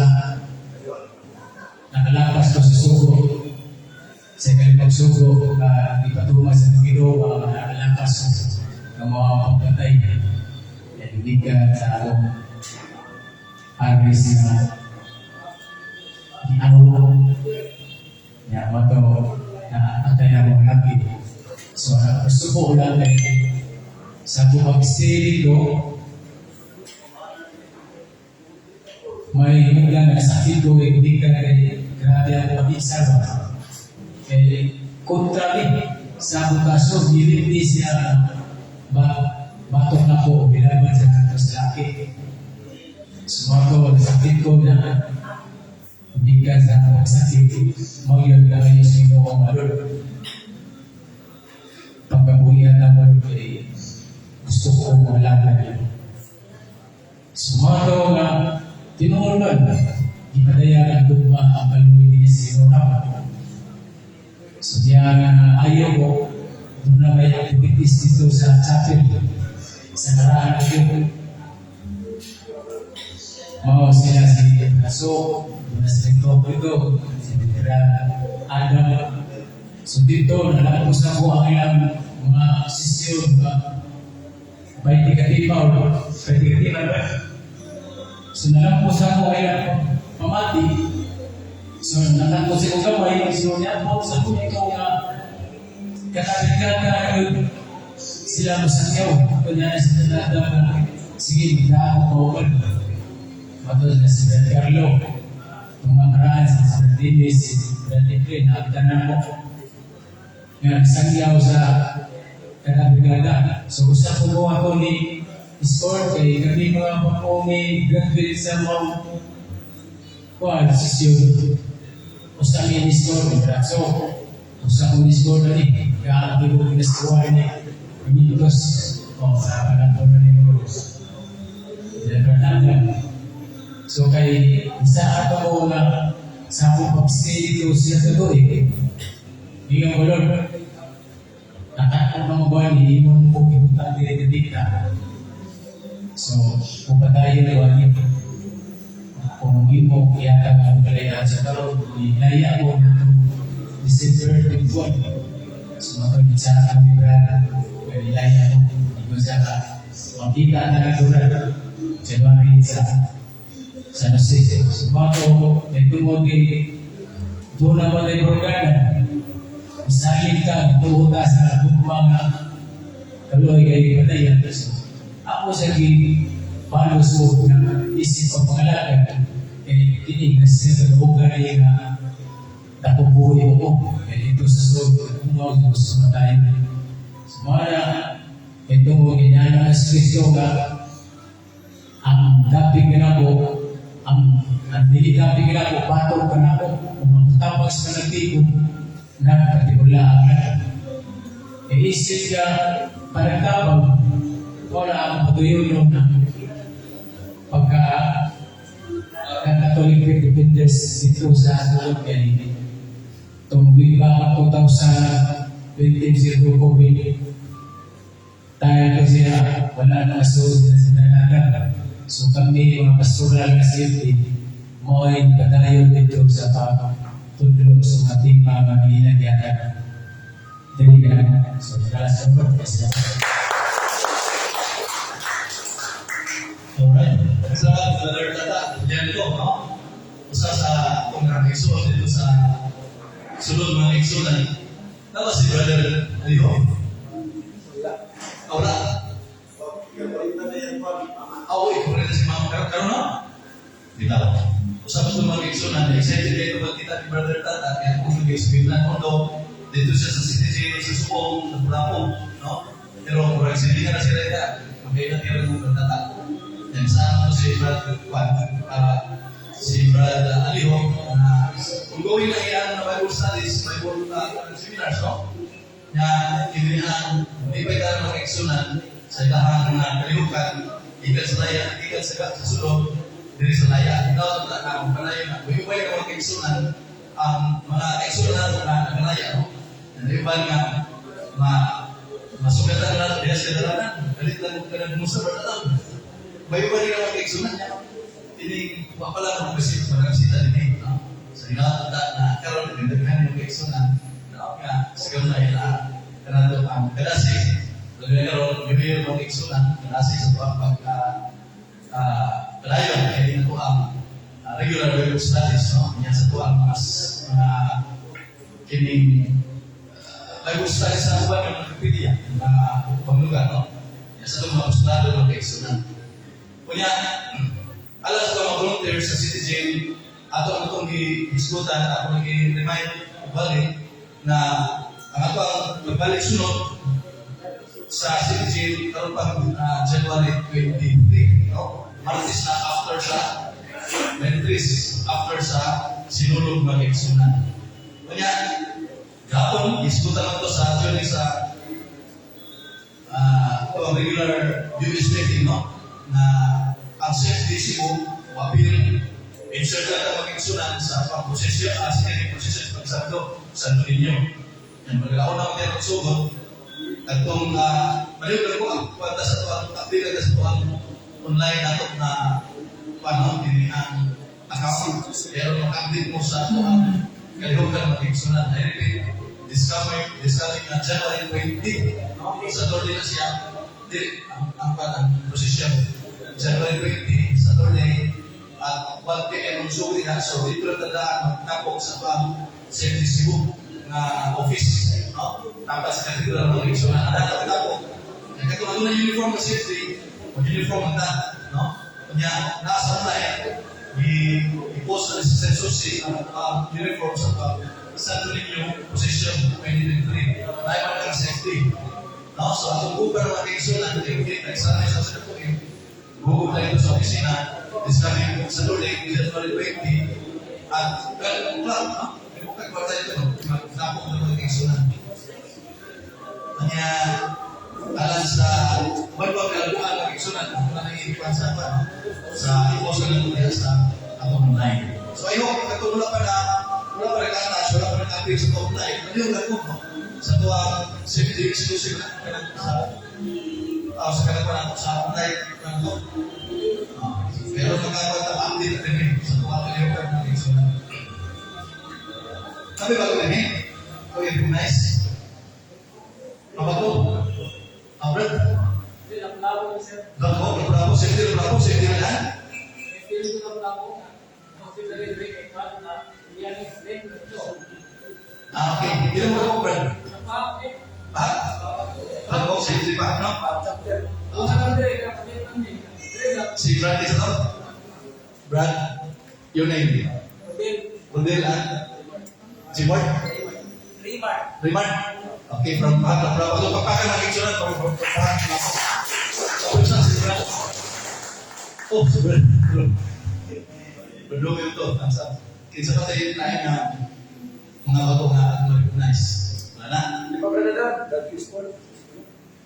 nakalapas ko sa sugo. Sa kalimang sugo, ipatunga sa Panginoon, nakalapas ko ng mga pagpatay. Ay hindi ka sa akong agres na ginawa. Yan, mato na atay na mga laki. So, gusto ko ulang sa buwag dito, may hanggang nasakit ko, hindi ka na grabe ang mag-isa ba? Kontra sa bukaso, hindi siya batok na po, binaban sa kanto sa laki. Sumato, sakit ko na bigas na sakit, magyod na kayo sa inyo kong malod. Pagkabuhian na malod ay gusto ko malaman niyo. Sumato na tinuulan, ipadaya ang dugma ang kaluwi niya sa inyo naman. So diya nga ayaw ko, doon na may activities dito sa chapel, sa naraan ng yun. Mau sila si Aso, muna si Tito, si Tira Adam. So dito, nalapos na po ang ilang mga sisyon, baitigatima ba? So nalapos na po ang ilang pamati. So nalapos sa kamay, so niya po sa po ikaw nga katabigan sila mo sa inyo. Kanya na sa Adam, sige, hindi ako Matos na si Brad Carlo, tumakaraan sa Brad Davis, si Brad Efrain, nakita mo. Nga, sangyaw sa kanabigada. So, usap po ako ni Iskor, kay kami mga pa po ni graduate sa mga sisyon. Usap ni Iskor, so, usap ko ni Iskor na ni, kaya ako ko pinastuwa ni Pinitos, o sa panapon na ni Muros. So kay isa ato ko nga sa akong pag-stay dito siya tuloy. Hindi nga ulol. Nakakang mga buwan, hindi mo po kipunta dito. So, kung pa tayo na wali, kung hindi mo kiyata ang kalayaan sa karoon, ilaya ko na December 21. So, matagit sa kami brada, ilaya ko, hindi ko sa makita na natural, January sa Jose. Sumato, may tumugin, doon naman ay organa. Masalit ka, tuhuta sa mga kaloy kayo patayan. Ako sa palos ko na isip ang pangalagan, kaya tinig na siya sa organa na tapubuhay ko. Kaya ito sa sob, kumaw ko sa matayin. Sumara, ito mo ginana sa Kristo ka, ang daping na ko, ang nilidaping na ko, patong ka na ko, kung magtapas ka na tiko, nagkatibulaan na. E isip ka, parang tapang, wala ang patuyo nyo na pagka Catholic Independence dito sa tulog kayo. Tungguin ba 2020 COVID, tayo kasi wala na aso na sinalagan. So kami mga pastoral na safety, mo ay padayon dito sa pagtulong sa ating mga ginagyanan. Dali ka, so kalas ang pagkasya.
Alright. Salamat, Brother Tata. Diyan ko, no? Usa sa kongregasyon dito sa sulod mga igsunan. Tapos si Brother Aliho. Wala. Ikaw rin na si Mama. Karoon na? Dito. Usap sa mga igsunan. Excited kayo kapag kita ni Brother Tata. Kaya kung nag-explain although dito siya sa CTJ sa Subong, sa Pulapong, no? Pero kung hindi ka na si Reda, magkaya natira ng Brother Tata. Dan sama si Brad Aliho na kung gawin na iyan na Bible studies, Bible seminars, no? Na kinilihan, hindi pa ito mag-eksunan sa ilahan ng kalihukan, ikan sa laya, ikan sa sulod, diri sa laya. Ikaw ito na kung panayon na, kung iba yung mag-eksunan, ang mga eksunan na nakalaya, no? Dan iban nga, masugatan na diya sa dalanan, galit lang ka na musa ba na bayo-bayo rin naman kaigsunan niya. Ini, wapala naman kasi magsita din no? So, yun na karoon din, nagkahan yung kaigsunan. Kaya, sigaw na yun na kanado ang kadasi. Lagay karoon, bibigyan yung kaigsunan, kadasi sa tuwang pagkalayon. Kaya din ako ang regular Bible studies, no? Yan sa tuwang mas kining Bible studies sa buwan ng Wikipedia, panglugan, no? Yan sa tuwang mga postulado ng kaigsunan. Kunya, alas ko mga volunteer sa City Jail, ato ang itong i-diskutan, ako nag-remind balik na ang ato ang magbalik sunod sa City Jail karoon pang January 23, no? Martes na after sa
tulog mag-eksunan. Kanya, gapon, iskutan lang ito sa actually sa regular US meeting, no? Na ang CFDC mo, mapil, insert lang ang mag-eksunan sa pang-prosesyon, sige, prosesyon pagsando sa ninyo. Yan, maglaon na ako din magsugod. At kung maliwag ko ang kwanta sa ito, ang update sa ito ang online na ito na paano, hindi ang account. Pero mag-update mo sa ito ang kalihugan mag-eksunan. I repeat, discovering na January 20, sa Saturday na siya, ang posisyon. January 20, Saturday, at 1 p.m. ang suwi na. So, dito lang tandaan, magtapok sa pang-safety Cebu na office. Tapos sa katidral ng eleksyonan. Tapos, kung ano na uniform na safety, mag-uniform ang kanya, nasa online, i-post na sa census ang uniform sa Santo Niño position 2023. Tayo pa ng safety. So, atong buka ng eleksyonan, nagsanay sa sinapuin, huwag tayo sa opisina, discovering sa Saturday, January 20, at ganun lang, Kaya pa tayo ito, magtapok ng eleksyonan. Kanya, alam sa balbang kalabuan ng eleksyonan, ako na nanginipan sa iposan ng muna sa atong online. So, ayun, kung wala pa nag-attach, wala pa nag-update sa online, ano yung gagawin mo? Sa tuwang safety exclusive na sa kanapan sa online kanto. Pero magkakata-update na rin sa tuwang kalimutan ng eleksyonan. Sabi ba ko rin ito yung nice. Apa to? Abrat? Bravo, safety na. Okay. Ilan mo ko, Brad? Bravo, safety pa, no? Si Brad is not? Brad, your name? Rodel, si Mark? Rimar. Okay, from Bravo. So, papakan ng picture na from Bravo. So, saan si Brad? Oh, si Brad. Berdua ito. Kinsa pa tayo na mga bago nga mag-recognize. Wala na?
Di ba Brad Adam? Brad Crispol?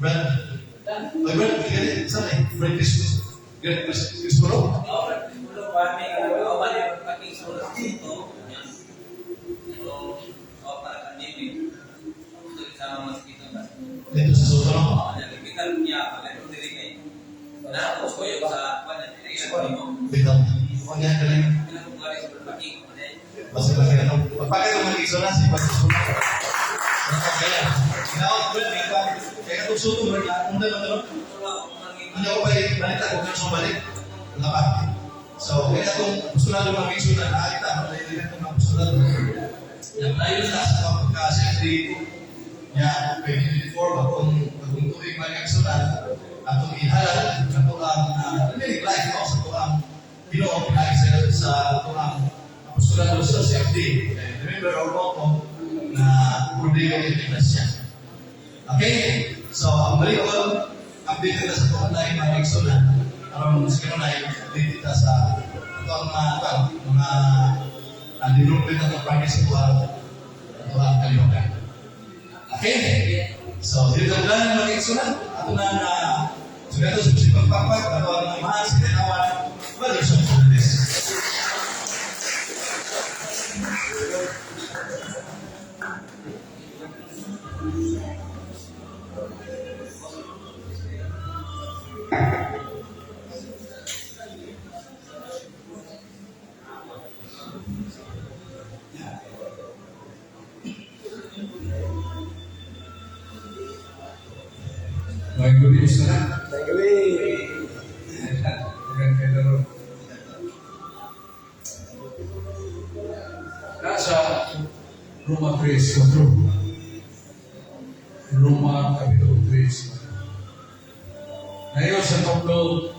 Brad? Ay, Brad, kaya saan eh? Brad Crispol? Brad Crispol?
Oo, Brad Crispol. Kami ang balik pagking sulat dito. Para kanini. Ito sama mas kita ba?
Dito sa susunod?
Oo, kita niya pala ito diri kay. Na ko yung sa pana diri sa mo.
Dito. Kung yan ka lang.
Kailangan ko sa pagking ko na.
Basta ba kaya ito? Pagpakay ng mga iso na si Pagsusunod. Kaya, ginawa ko rin ito. Kaya itong suto mo rin. Unda na ito. Hindi ako balita kung saan siyang balik. Wala pa. So, kaya itong gusto na lumang iso na nakakita. Hindi na itong mga gusto na yang tayo sa pagka-safety niya, 2024, akong tuwing mag-eksunan, atong ihalal, ato ang life, no? Sa ito ang Pinoong pinag-exel sa ito ang apostolan sa safety. Remember our motto na Rodrigo Iglesia. Okay? So, ang balik ko, update kita sa ito online mag-eksunan. Aron sa kanunay, update kita sa ito ang mga dinulpin na itong practice ko ito ang kalimutan. Okay? So, dito lang na mag-eksunan. Ato na sugat ito sa pagpapag, ato ang mahal sa tinawan, brothers and sisters.
May gulis na.
Gabi.
Nasa Roma 3:4. Roma Kapitulo 3:4. Ngayon sa toklo,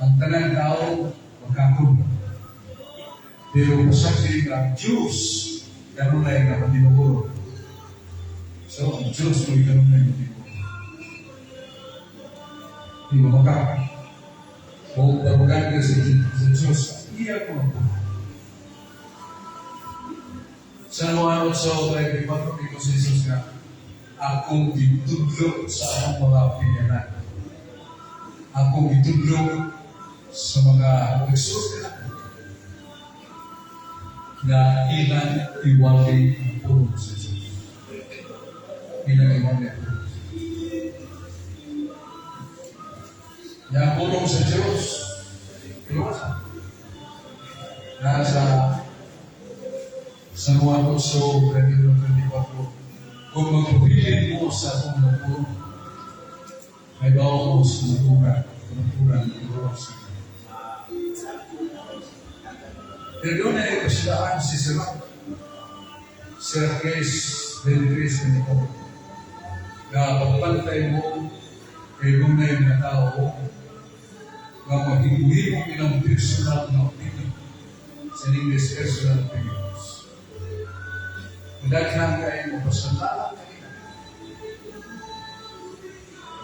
ang tanang tao magkakong. Pero masabi ng Diyos, gano'n na yung napatinuguro. So, ang Diyos may gano'n na yung napatinuguro. Di ba maka? Kung tawagan ka sa Diyos, iya ko magpapalala.
Sa Juan 8:34, ito si Jesus nga, akong gitudlo sa akong mga pinyanan. Akong gitudlo sa mga nagsusunod na ilang iwali ang puro sa Jesus. Ilang iwali ang puro. Yang pulong sa Diyos, iwasan. Nasa San Juan 8:34, kung magpapilin mo sa akong napuro, may bawa mo sa naturan ng Diyos. Pero doon ay pasilaan si Sir Case 23 na pagpantay mo kay gunay na tao na mahibuhi mo ilang personal na opinion sa English personal opinions. Magdaghan kayo mo pasalamat kayo.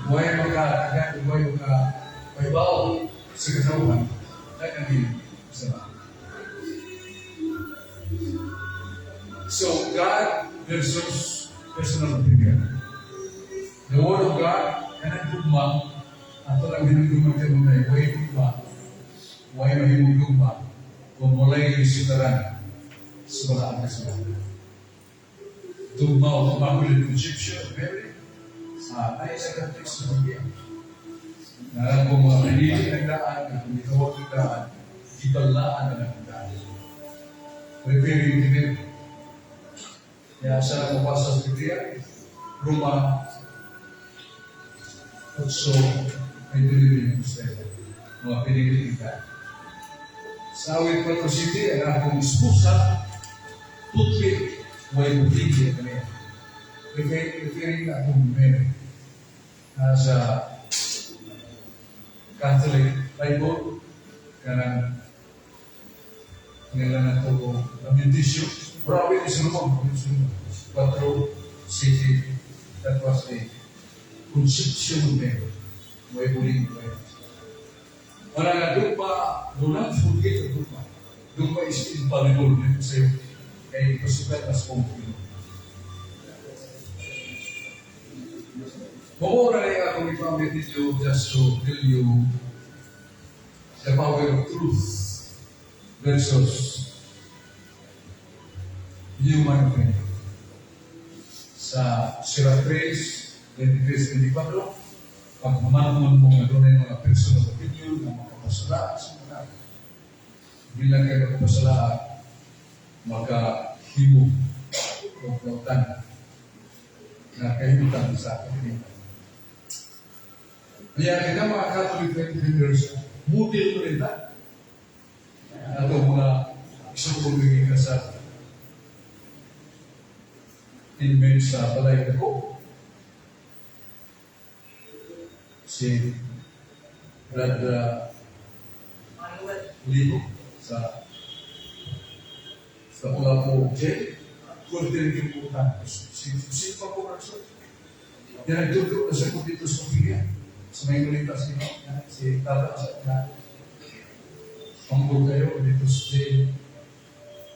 Buhay magkakagan, buhay magkakaibaw sa katawan, daghan kayo pasalamat. So, God versus personal opinion. The Word of God, kanang dugma, ato lang hinugdugma kayo na way dugma, way mahimugdugma, kung mulay isutaran sa mga anak sa mga. Dugma o Immaculate Conception of Mary, ay sa Catholic sa Pagyan. Na kung mga pinili ng daan, kung itawag ng daan, ibalaan na ng daan. Referring to them. Kaya sa mabasa sa Biblia, Roma 8, ay dilirin ng Israel. Mga pinili kita. Sa awit 4:7, ang akong esposa, putli, may butili kaniya. Referring na akong Mary. Sa Catholic Bible, kanang nila na ito Lamentation. Grabe ni Solomon. 4:7. That was the conception of Mary. May buling ko. Wala nga doon pa, do not forget the doon pa. Doon pa is infallible dito sa'yo. Kaya pasukat as pumpulo. Mamura na yung akong ipamit ninyo just to tell you the power of truth versus human opinion. Sa Siracres 23:24, pag mamanong mo nga doon ay mga personal opinion na makapasalaan sa mga bilang kayo makapasalaan, makahibo o kautan na kahibutan sa akin. Kaya kita mga Catholic defenders, model mo rin na itong mga isang bigay ka sa inmates sa balay na ko. Si Brad Libo sa Ulapo J. Kuntin kiputan. Si Pakurakso. Yan nagtuturo na sa kundito sa Pilihan. Sa may kulita si Tata sa panggo kayo dito sa J.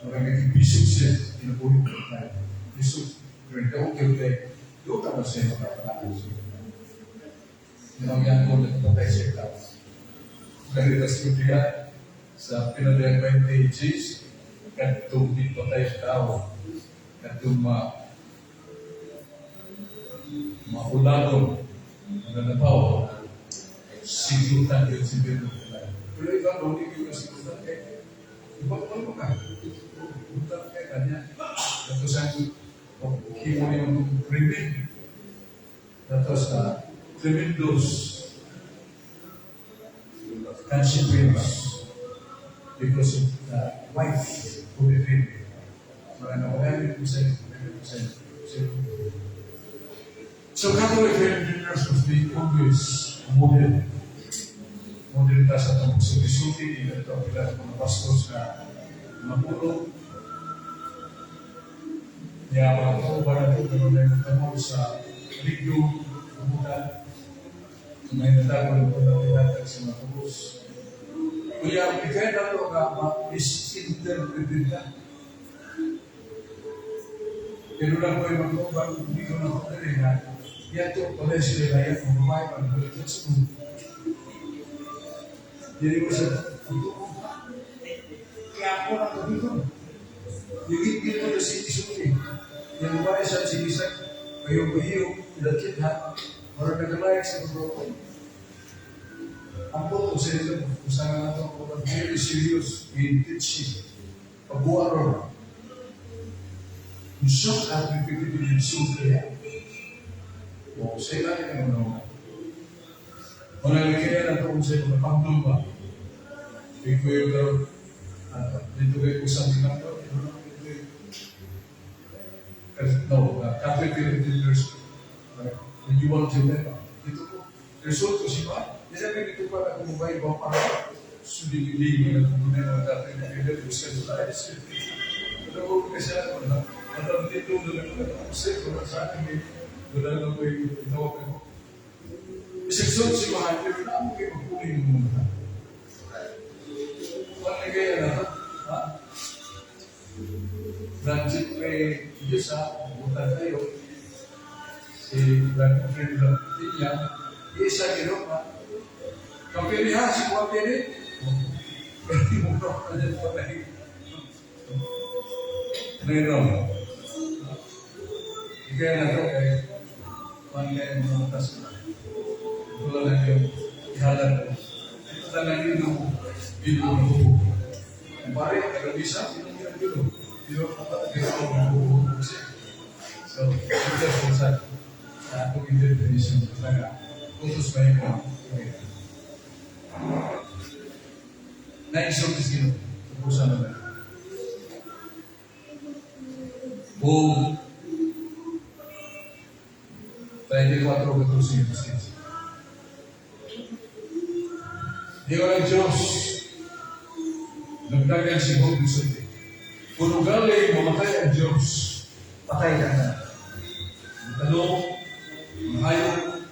Maraming bisip siya. Inabuhin ko tayo. Bisip. Pero okay. Doon ka ba siya makapanaan siya? Yan ko nagpapatay siya ikaw. Ganito sa Pilihan. Sa pinadayang 20 ages, katong patay siya tao. Katong maulagon, nanapaw, sigutan yun si Bino. Pero ikaw, nung hindi ko sigutan kayo, ibang mo ka. Sigutan kayo kanya. Ito sa himo yung krimen. Ito sa tremendous consequence because of the wife who betrayed me. Marami ko sa So, Catholic defenders must be always model. Model ta sa itong pagsuti-suti, ito ang mga pastors na mapulo. Kaya mga kaubaran ito, gano'n na yung tanong sa ligdo, kumutan. May natagol ito na tinatag sa mga kubos. Kaya, ikay na ito ka ma-misinterpreted na.
Pero lang ko yung mag-ubang, hindi ko na ko rin na, yan to, pala sila yan, kung bumahay, mag-ulit sa mundo. Jadi ko siya, kaya ako lang ko dito. Yung gigil ko na sinisuli. Yung bumahay siya, sinisak, kayo-kayo, ilakit ha, para nag-like sa pag-ubang. Ang po, sa ito, kung saan nga ito, kung very serious in teaching, pag-buwan ron, Yusuf at pipipili ng sufriya. O, sila yung mga. Kung kaya na ito kung sa'yo, napangdong ba? Ikaw yung garo, dito kayo kusang sinapto, no, Catholic University. When you want to learn, dito po. Result ko siya, hindi dito pa na kumubay ba para sudilili na kumubay ng Catholic University. Pero kung kasi ako na, at dito doon ako sa akin, doon ako yung itawag ko. Isagsun si Mahal, pero na ako kayo magpuli ng mga. Paano kaya na ito? Branchit kay Diyos ha, butan tayo. Si Branchit friend lang din niya, isa gino ha. Kampiri ha, si Kampiri. Hindi mo na dyan pa tayo. Mayroon. Kaya na ito kay Pangyayon mga tas na. Ito lang yung ihalan ko. Ito lang yung binubuo. Ang pare, nag-abisa, yung binubuo. Pero binubuo siya. So, ito po sa atong interpretation. Kutos ba yung na-exortis gino. Tupusan naman. O 24:14. Diyo ng Diyos, nagdagan si Holy Sulti. Kung ugali mamatay ang Diyos, patay ka na. Ang tanong, ang hayop,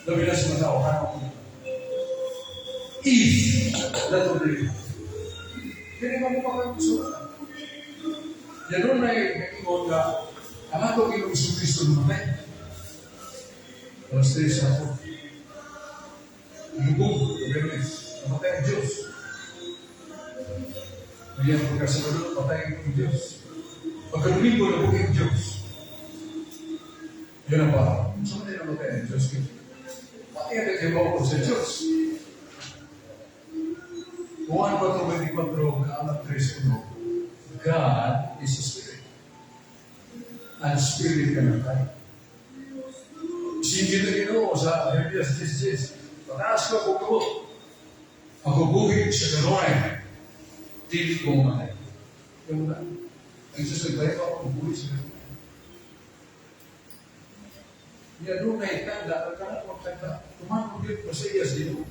labi na sa mga tao, hanap. If, dato rin. Kaya naman mo makakasulat. Yan doon ay nag-ingon ka, ang ato Ginoong Kristo naman. Alas 3 ako. Lubog, Gabriels, namatay ang Diyos. Ngayon ko kasi doon, patay ang Diyos. Pagkalumin ko, lubog ang Diyos. Yan ang ba? Saan na namatay ang Diyos? Patay ang nagkibaw ko sa Diyos. Juan 4:24, alam 3:1. God is a spirit. And spirit cannot die. Sige na Ginoo sa Hebrews 10:10. Pataas ka kung ako. Ako buhig sa karoon. Dili ko matay. Yung na. Ang sasagbay ko, ako buhig sa karoon. Yan doon na itanda. Pagkalat mo tanda. Tumangkong ko sa iyas dito.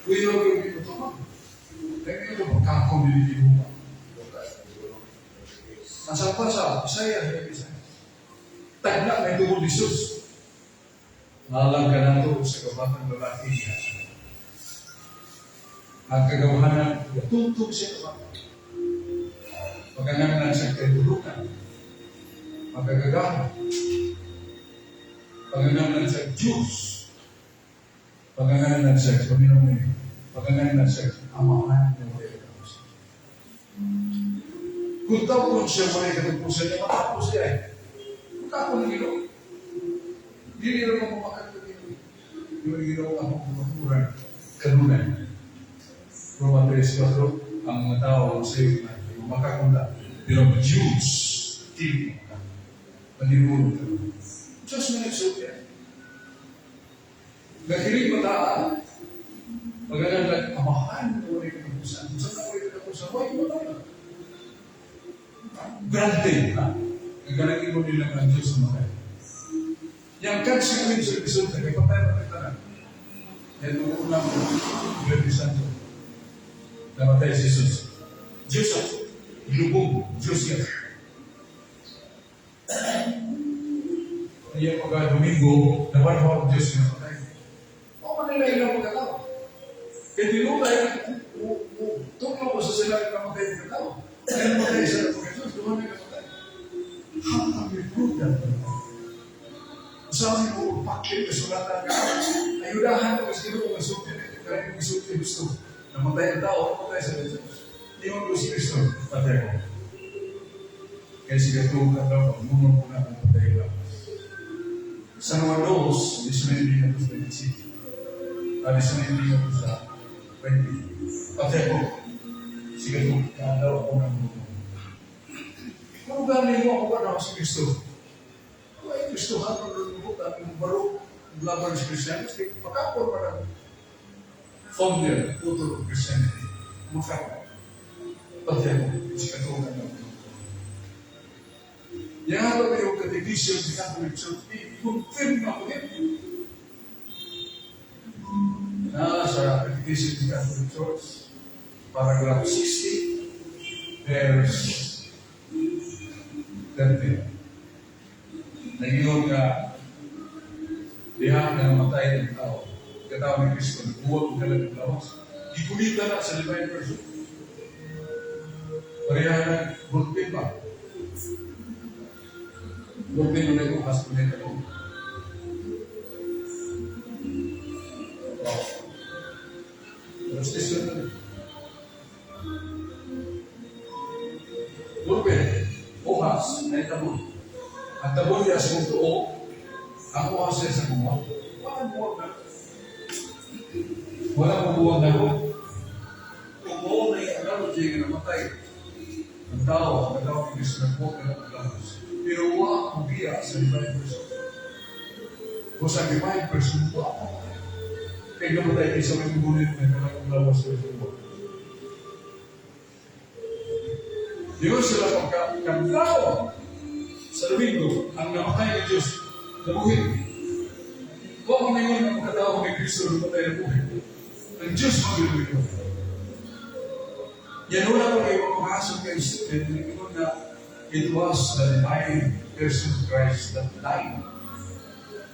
Kuya ko yung dito tumang. Kaya ito pagkakong nililiho ka. Masapa sa Isaiah, tagna na ito ni Jesus. Malang ka na ito sa kabatang lalaki niya. Ang kagawahanan, tutug siya kapag. Pagkanganan sa kahulukan. Magagagahan. Pagkanganan sa Diyos. Pagkanganan sa Panginoon. Pagkanganan sa Amahan ng mga ikaw. Kung tapon siya mga ikatagpusan niya, matapos siya eh. Kung tapon ng Ginoo. Hindi nila mo mapakagod ng yung Ginoo ang kumakuran, kanunan. Roma 3:4, ang mga tao sa iyo na yung makakunda. Pero Diyos, hindi mo ka. Panirulog ka. Diyos na nagsuot yan. Nakilig mataan. Magalang amahan ng mga ikatagpusan. Saan na mga ikatagpusan? Huwag mo na. Granted, ha? Nagalagin mo nila ng Diyos sa mga. Yang consequence sa episode na kay patay na kita na. Yan mo unang Bebe Santo. Namatay si Jesus. Diyos at ilubog. Diyos yan. Kaya pagka Domingo, naman ang Diyos na patay. O manila ilang pagkatao. Kaya dinutay, tuklo ko sa sila na namatay ng pagkatao. Kaya namatay sa Jesus, doon na namatay. Hanggang bikutan. Usahin mo, pakit, kasulatan ka. Ayudahan mo kasi mo, masulti, kaya yung masulti gusto. Namatay ang tao, namatay sa Jesus. Hindi mo gusto Kristo, patay ko. Kaya siya tuhan daw, pagmunong ko na kung patay lang. Sa mga dos, di sa hindi na ito sa City. Di sa hindi na ito sa 20. Patay ko. Siya tuhan daw, ako na munong. Kung galing mo ako ba na si Kristo? Ay, Kristo ha, nalulungkot at baru laban sa Christianity, makapon pa lang. Founder, author of Christianity. Makapon. Patay ko, siya tuhan daw. Yang apa yung katekisyon di Catholic Church, i-confirm ako din. Sa katekisyon di Catholic Church, paragraph 60, verse 30. Nag-iyon nga, diha na namatay ng tao, katawag ni Kristo, nagbuwag ng talagang lawas. Ikulita na sa divine person. Pareha na, bulpin pa. Bulpin na yung hospital na ito. Terus station na rin. Bulpin, uhas, na itabon. Ang tabon niya sa kong tuo, ang uhas niya sa kumuha. Walang buwag na. Walang buwag na. Kung buwag na yung alam, siya namatay. Ang tao, ang tao, ang Kristo na buwag na lawas. Pero wala akong biya sa divine person. Kung sa divine person, wala akong biya. Kaya namatay kayo sa may ngunit na nakakong lawas sa ito. Yun sila pagkakantao sa Domingo, ang namatay ng Diyos, nabuhin. Kung ang ngayon ang pagkatao ng Kristo, namatay na buhin. Ang Diyos mag-Domingo. Yan wala pa kayo makakasok kayo sa Domingo na it was the divine person of Christ that died.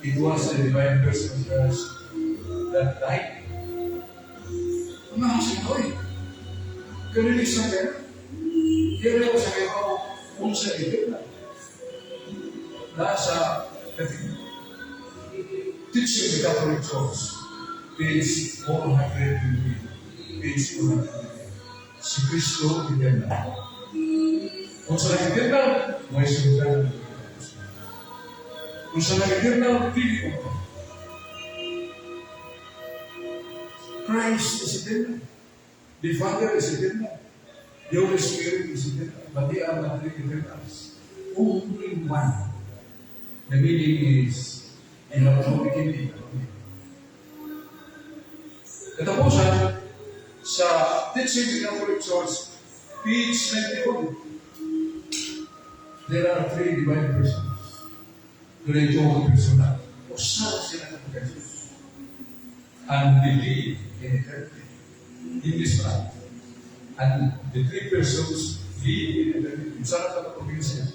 It was the divine person of Christ that died. Ang nakasing ko eh. Kanilig sa kaya. Kaya ko sa kaya ako kung sa ito na. Nasa Teaching the Catholic Church, page 420, page 200. Si Kristo eterna. Kung sa nag-eterna, may sultan. Kung sa nag-eterna, pili ko. Christ is eternal. The Father is eternal. The Holy Spirit is eternal. But they are not three eternals. Only one. The meaning is, in our own beginning. Katapusan, sa Teaching the Catholic Church, page 91, there are three divine persons. Ganito ang persona. Usawa sila ng Jesus. And believe in eternity. In this life. And the three persons live in eternity. Usawa ka na probinsya.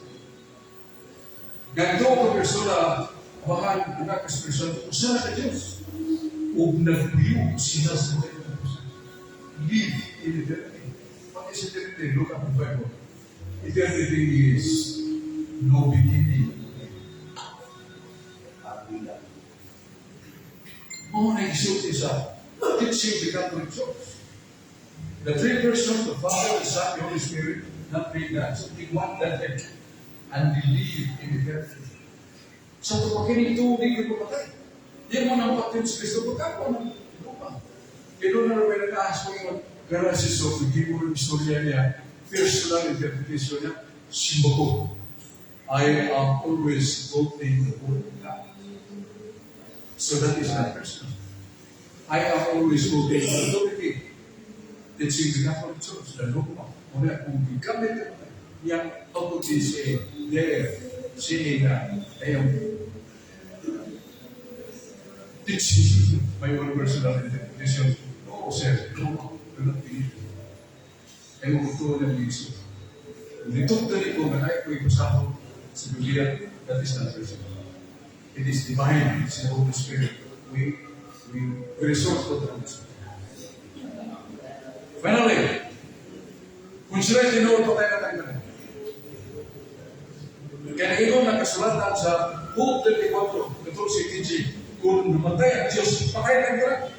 Ganito ang persona, mahal na kaspresyon, usawa ka Diyos. O nagbiyo sila sa mga live in eternity. What is eternity? Look at the Bible. Eternity is no beginning. Mga nag-isulti sa Teaching the Catholic Church. The three persons, the Father, the Son, the Holy Spirit, not three gods, only one God, and believe in eternity. Sa tupakin ito, hindi ko patay. Hindi mo nang patin sa Kristo, pagkako ng lupa. Kaya na rin nag-aas ko yung garasis of the Hebrew istorya niya, personal interpretation niya, simba ko. I am always quoting the word of God. So that is my personal. I am always quoting the authority. Teaching the Catholic Church, the dogma. Muna kung gigamit yung authority say, there, saying that, ayun, teaching my own personal interpretation. Oo, sir, dogma. Ayun, ito na iso. Dito tali ko na ay ko ipasahod sa Biblia, that is not personal. It is divine. It's the Holy Spirit. We resort to the Holy Spirit. Finally, kung
Kung sila tinuod, patay na tayo na. Kaya ingon ang kasulatan sa Book 34, 14, kung namatay ang Diyos, patay na tayo na.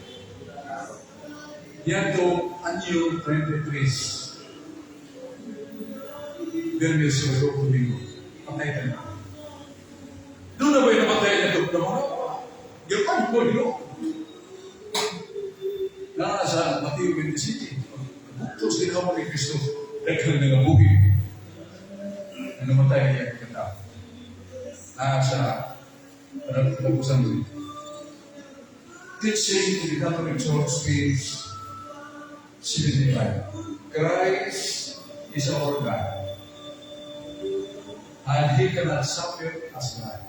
Yan to anyo 33. Biyernes sa Domingo, patay ka na. Doon na ba yung namatay na ito na mga? Yapan ko, no? Nasa Mateo 27, buktos din ako ni Kristo, dahil nga buhi. Na namatay niya ang kata. Nasa panagusan mo. Teaching in the Catholic Church, page 75. Christ is our God. And He cannot suffer as God.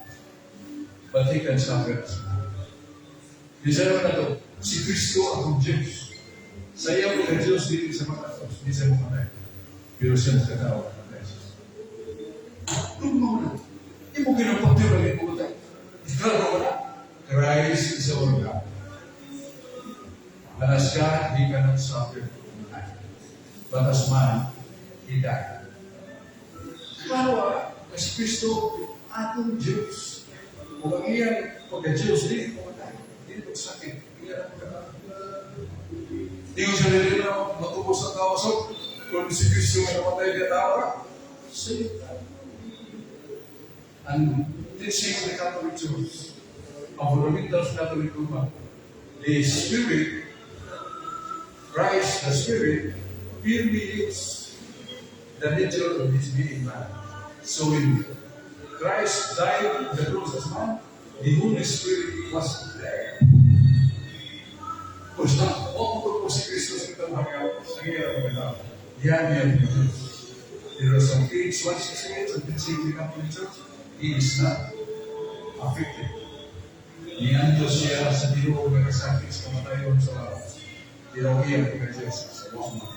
But He can suffer as God. Disayo na to, si Kristo ang Diyos. Sa iyo ang Diyos dito sa mga Diyos. Hindi sa mga tayo. Pero siya sa tao ang Diyos. Doon mo na. Hindi mo kinapatid ang ito tayo. Iklaro mo na. Christ is our God. But as God, He cannot suffer. But as man, He died. Klaro si Kristo atong Diyos. Kung ang iyan, pagka-Diyos, hindi ko matay. Hindi ko sakit. Iyan ang pagkakataon. Hindi ko siya nilin na matubos ang kawasok. Kung si Kristo ay namatay niya tao ka, sige. And teaching of the Catholic Church, ang fundamental sa Catholic Church, the Spirit, Christ, the Spirit, permeates the nature of His being man. So when Christ died on the cross as man, the Holy Spirit was there. Basta, po si Kristo sa itong hangyari ng tao. Yan yan yung Diyos. Pero sa page 168, sa teaching of the Catholic Church, He is not affected. Niyan Diyos siya sa dinuog na kasakit sa kamatayon sa lawas. Tinawiyan ko kay Diyos sa buong mga.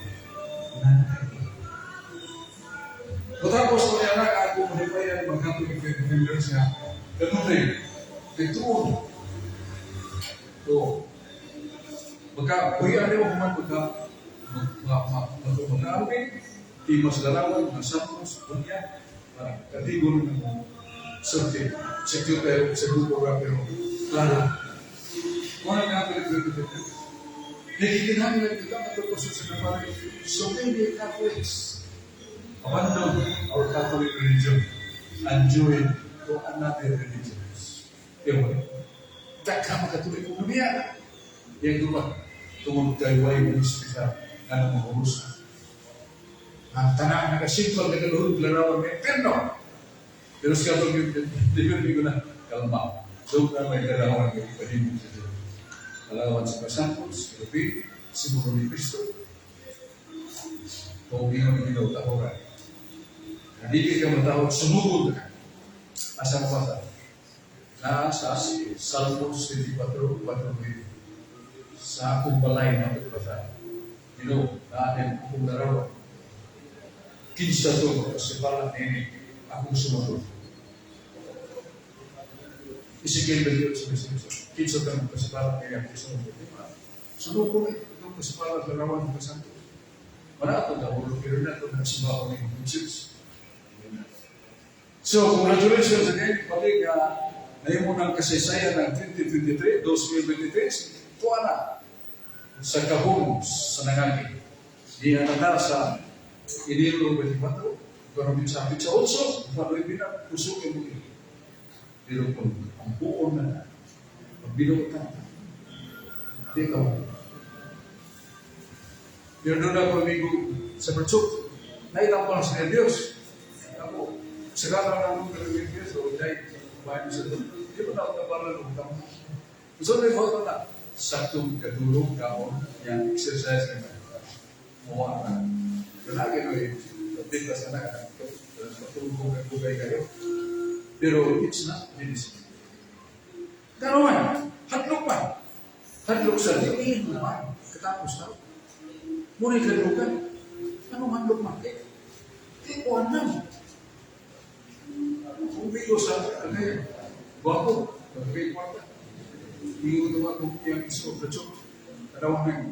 Tapos kung yan na, ako manipayan mag-Catholic defenders niya, ganun rin, ito. So, magka-kuya rin mo man magka-alpin, Timas Dalawan, mga Santos, Bunya, katigol ng secretary sa grupo rapero, klaro. Kung ang Catholic defenders, nakikinami lang kita matapos sa kapatid, so many Catholics abandon our Catholic religion and join to another religion. Ewan, takha makatuloy kong dumiya. Yang dua, tungod kay way ng spesial na namahulusan. Ang tanang nakasimple na kaluhod, larawan may perno. Pero sa Catholic, hindi ko na kalmaw. So, may larawan may ipahin sa Diyos. Larawan sa Santos, Pilipin, siguro ni Cristo. Kung hindi mo naginaw tahoran. Hindi ka matawag sumugod ka. Asa mo basa? Nasa Salmos 24, 4, sa akong balay na magbasa. Naanin akong larawan. Kinsa to, kasi pala nini, akong sumunod. Isigil ba yun sa Mexico? Kinsa to, kasi pala nini, akong sumunod. Sunod ko rin, itong kasi pala larawan ng Santo. Wala ito dahil, pero na ito nagsibaho ng Jesus. So, congratulations again, pati ngayon mo ng kasaysayan ng 2023, 2023, ito na sa kahon sa nangangin. Di na sa Enero 24, karami sa 8, patuloy na puso yung muli. Pero kung ang buon na, pag binuot na, di ka mo. Pero doon ako amigo sa Pertsuk, naitang ko lang sa Diyos. Ako, segala ng mga Diyos, o dahil bayan sa doon. Di ba na ako nabalan ng utang? Gusto na yung na, saktong kadulong kaon, yung exercise na mawa na. Lagi ko yung biglas na patulong at bugay kayo. Pero it's not medicine. Karoon, hatlok pa. Hatlok sa diin naman. Katapos na. Muna ikadlukan. Anong hatlok man? Tikuan lang. Umigo sa kagaya. Bago, kagaya kwarta. Ingo naman kung yung isko Pertsuk. Karawang ng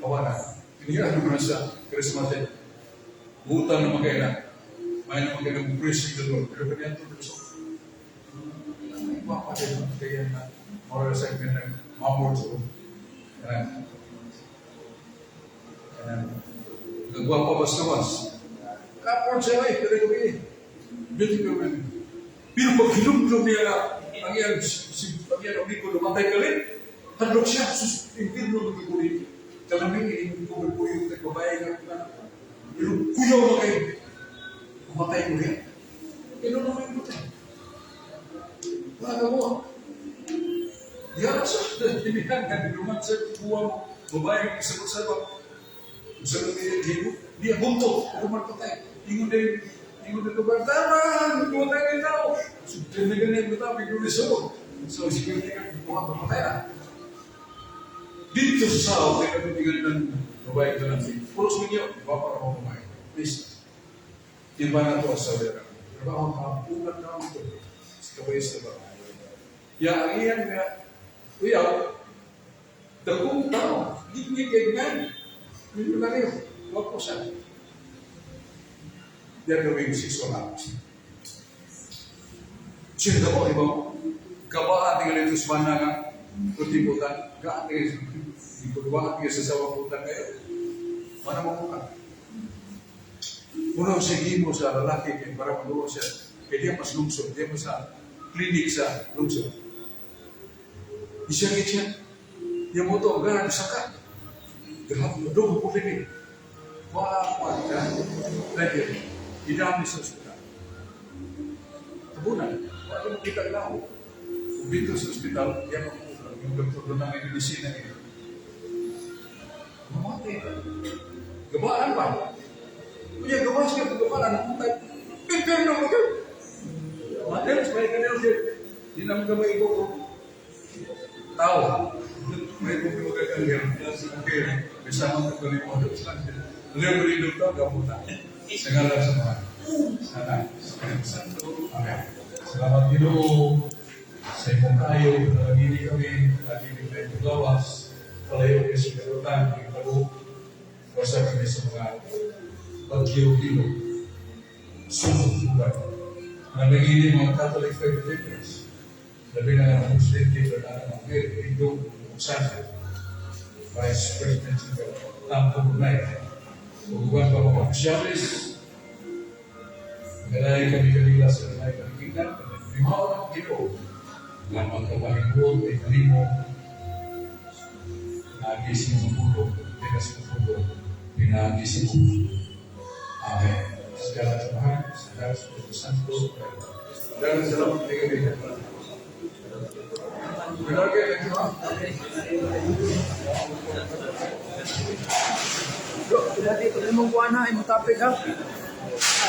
kawalan. Hindi ano naman sa Christmas Day. Utang naman kayo na. May naman kayo ng praise the Lord. Pero ganyan ito gusto. Iba pa rin ang kaya na moral sa akin ng mamor sa nagwa pa bas-nawas. Kapon siya ay, pero gabi. Beauty ka man. Pero pag hinumdum niya, ang yan, ang yan, ang liko, lumatay ka rin. Hadlok siya, sus, impirno magiguri. Talamin, hindi ko magiguri yung nagbabayay na. Pero kuyaw na kayo. Kumatay mo rin. Ino naman yung matay. Wala mo. Diyan sa dinihan, nabiluman sa buwa mo. Babae yung isabot-sabot. Sa mga hibo, dia buntot, rumah patay. Ingon din kebartaran, kumatay ng tao. Sudah na ganyan mo tayo, bigyan so security ka, kuha patay na. Dito sa South, ay kapitingan ng babae ito ng film. Puros ninyo, bapa ka mo kumain. Please. Timba na ito sa Saudi Arabia. Trabaho ang kapunan na ito. Sa kabayas na ba? Ang iyan nga, uyaw, takong tao, hindi ganyan. Hindi na rin. Huwag po siya. Diyan gawin si Solat. Siyempre ko, iba mo. Kabaan tingnan ito sa banda nga. Kutiputan. Gaan tingnan. Hindi ko kabaan tingnan sa sawaputan kayo. Mana mo bukan? Unang sige mo sa lalaki para maluwa siya. Kaya dia mas lungsod. Dia mas sa klinik sa lungsod. Isya siya. Dia mo ito. Gaan sakat. Grabe, doon po rin. Wala ka. Lagi, idami sa ospital. Tabunan, wala mo kita lang. Kung dito sa ospital, yan ang yung doktor doon ng medisina niya. Mamatay ka. Gabaan ba? Kaya gawas ka, gabaan. Pipirno mo ka. Matay, sabay ka nila siya. Hindi naman gamay ko ko. Tao. May kung magkakalir. Okay. Bersama kembali modal selanjutnya. Beliau beri dokter gamutan. Segala semua. Sana. Amin. Selamat tidur. Saya mau kayu. Ini kami lagi di Batu Lawas. Kalau kesehatan di Palu. Kuasa kami semua. Bagio-gilo. Sungguh juga. Karena begini mau Katolik Federasi. Lebih dengan Muslim di berada di hidup usaha. Vice President juga tanpa naik. Hubungan Bapak Syariz, mengenai kami selesai kita, 5 orang kilo, nama kemarin pun diterima, lagi 10, tidak 10, lagi 10. Amin. Segala Tuhan, segala keputusan itu, dan selamat tinggal. Benar ke Tuhan?
Dok, sudah di mong kuana ay mutapik ha.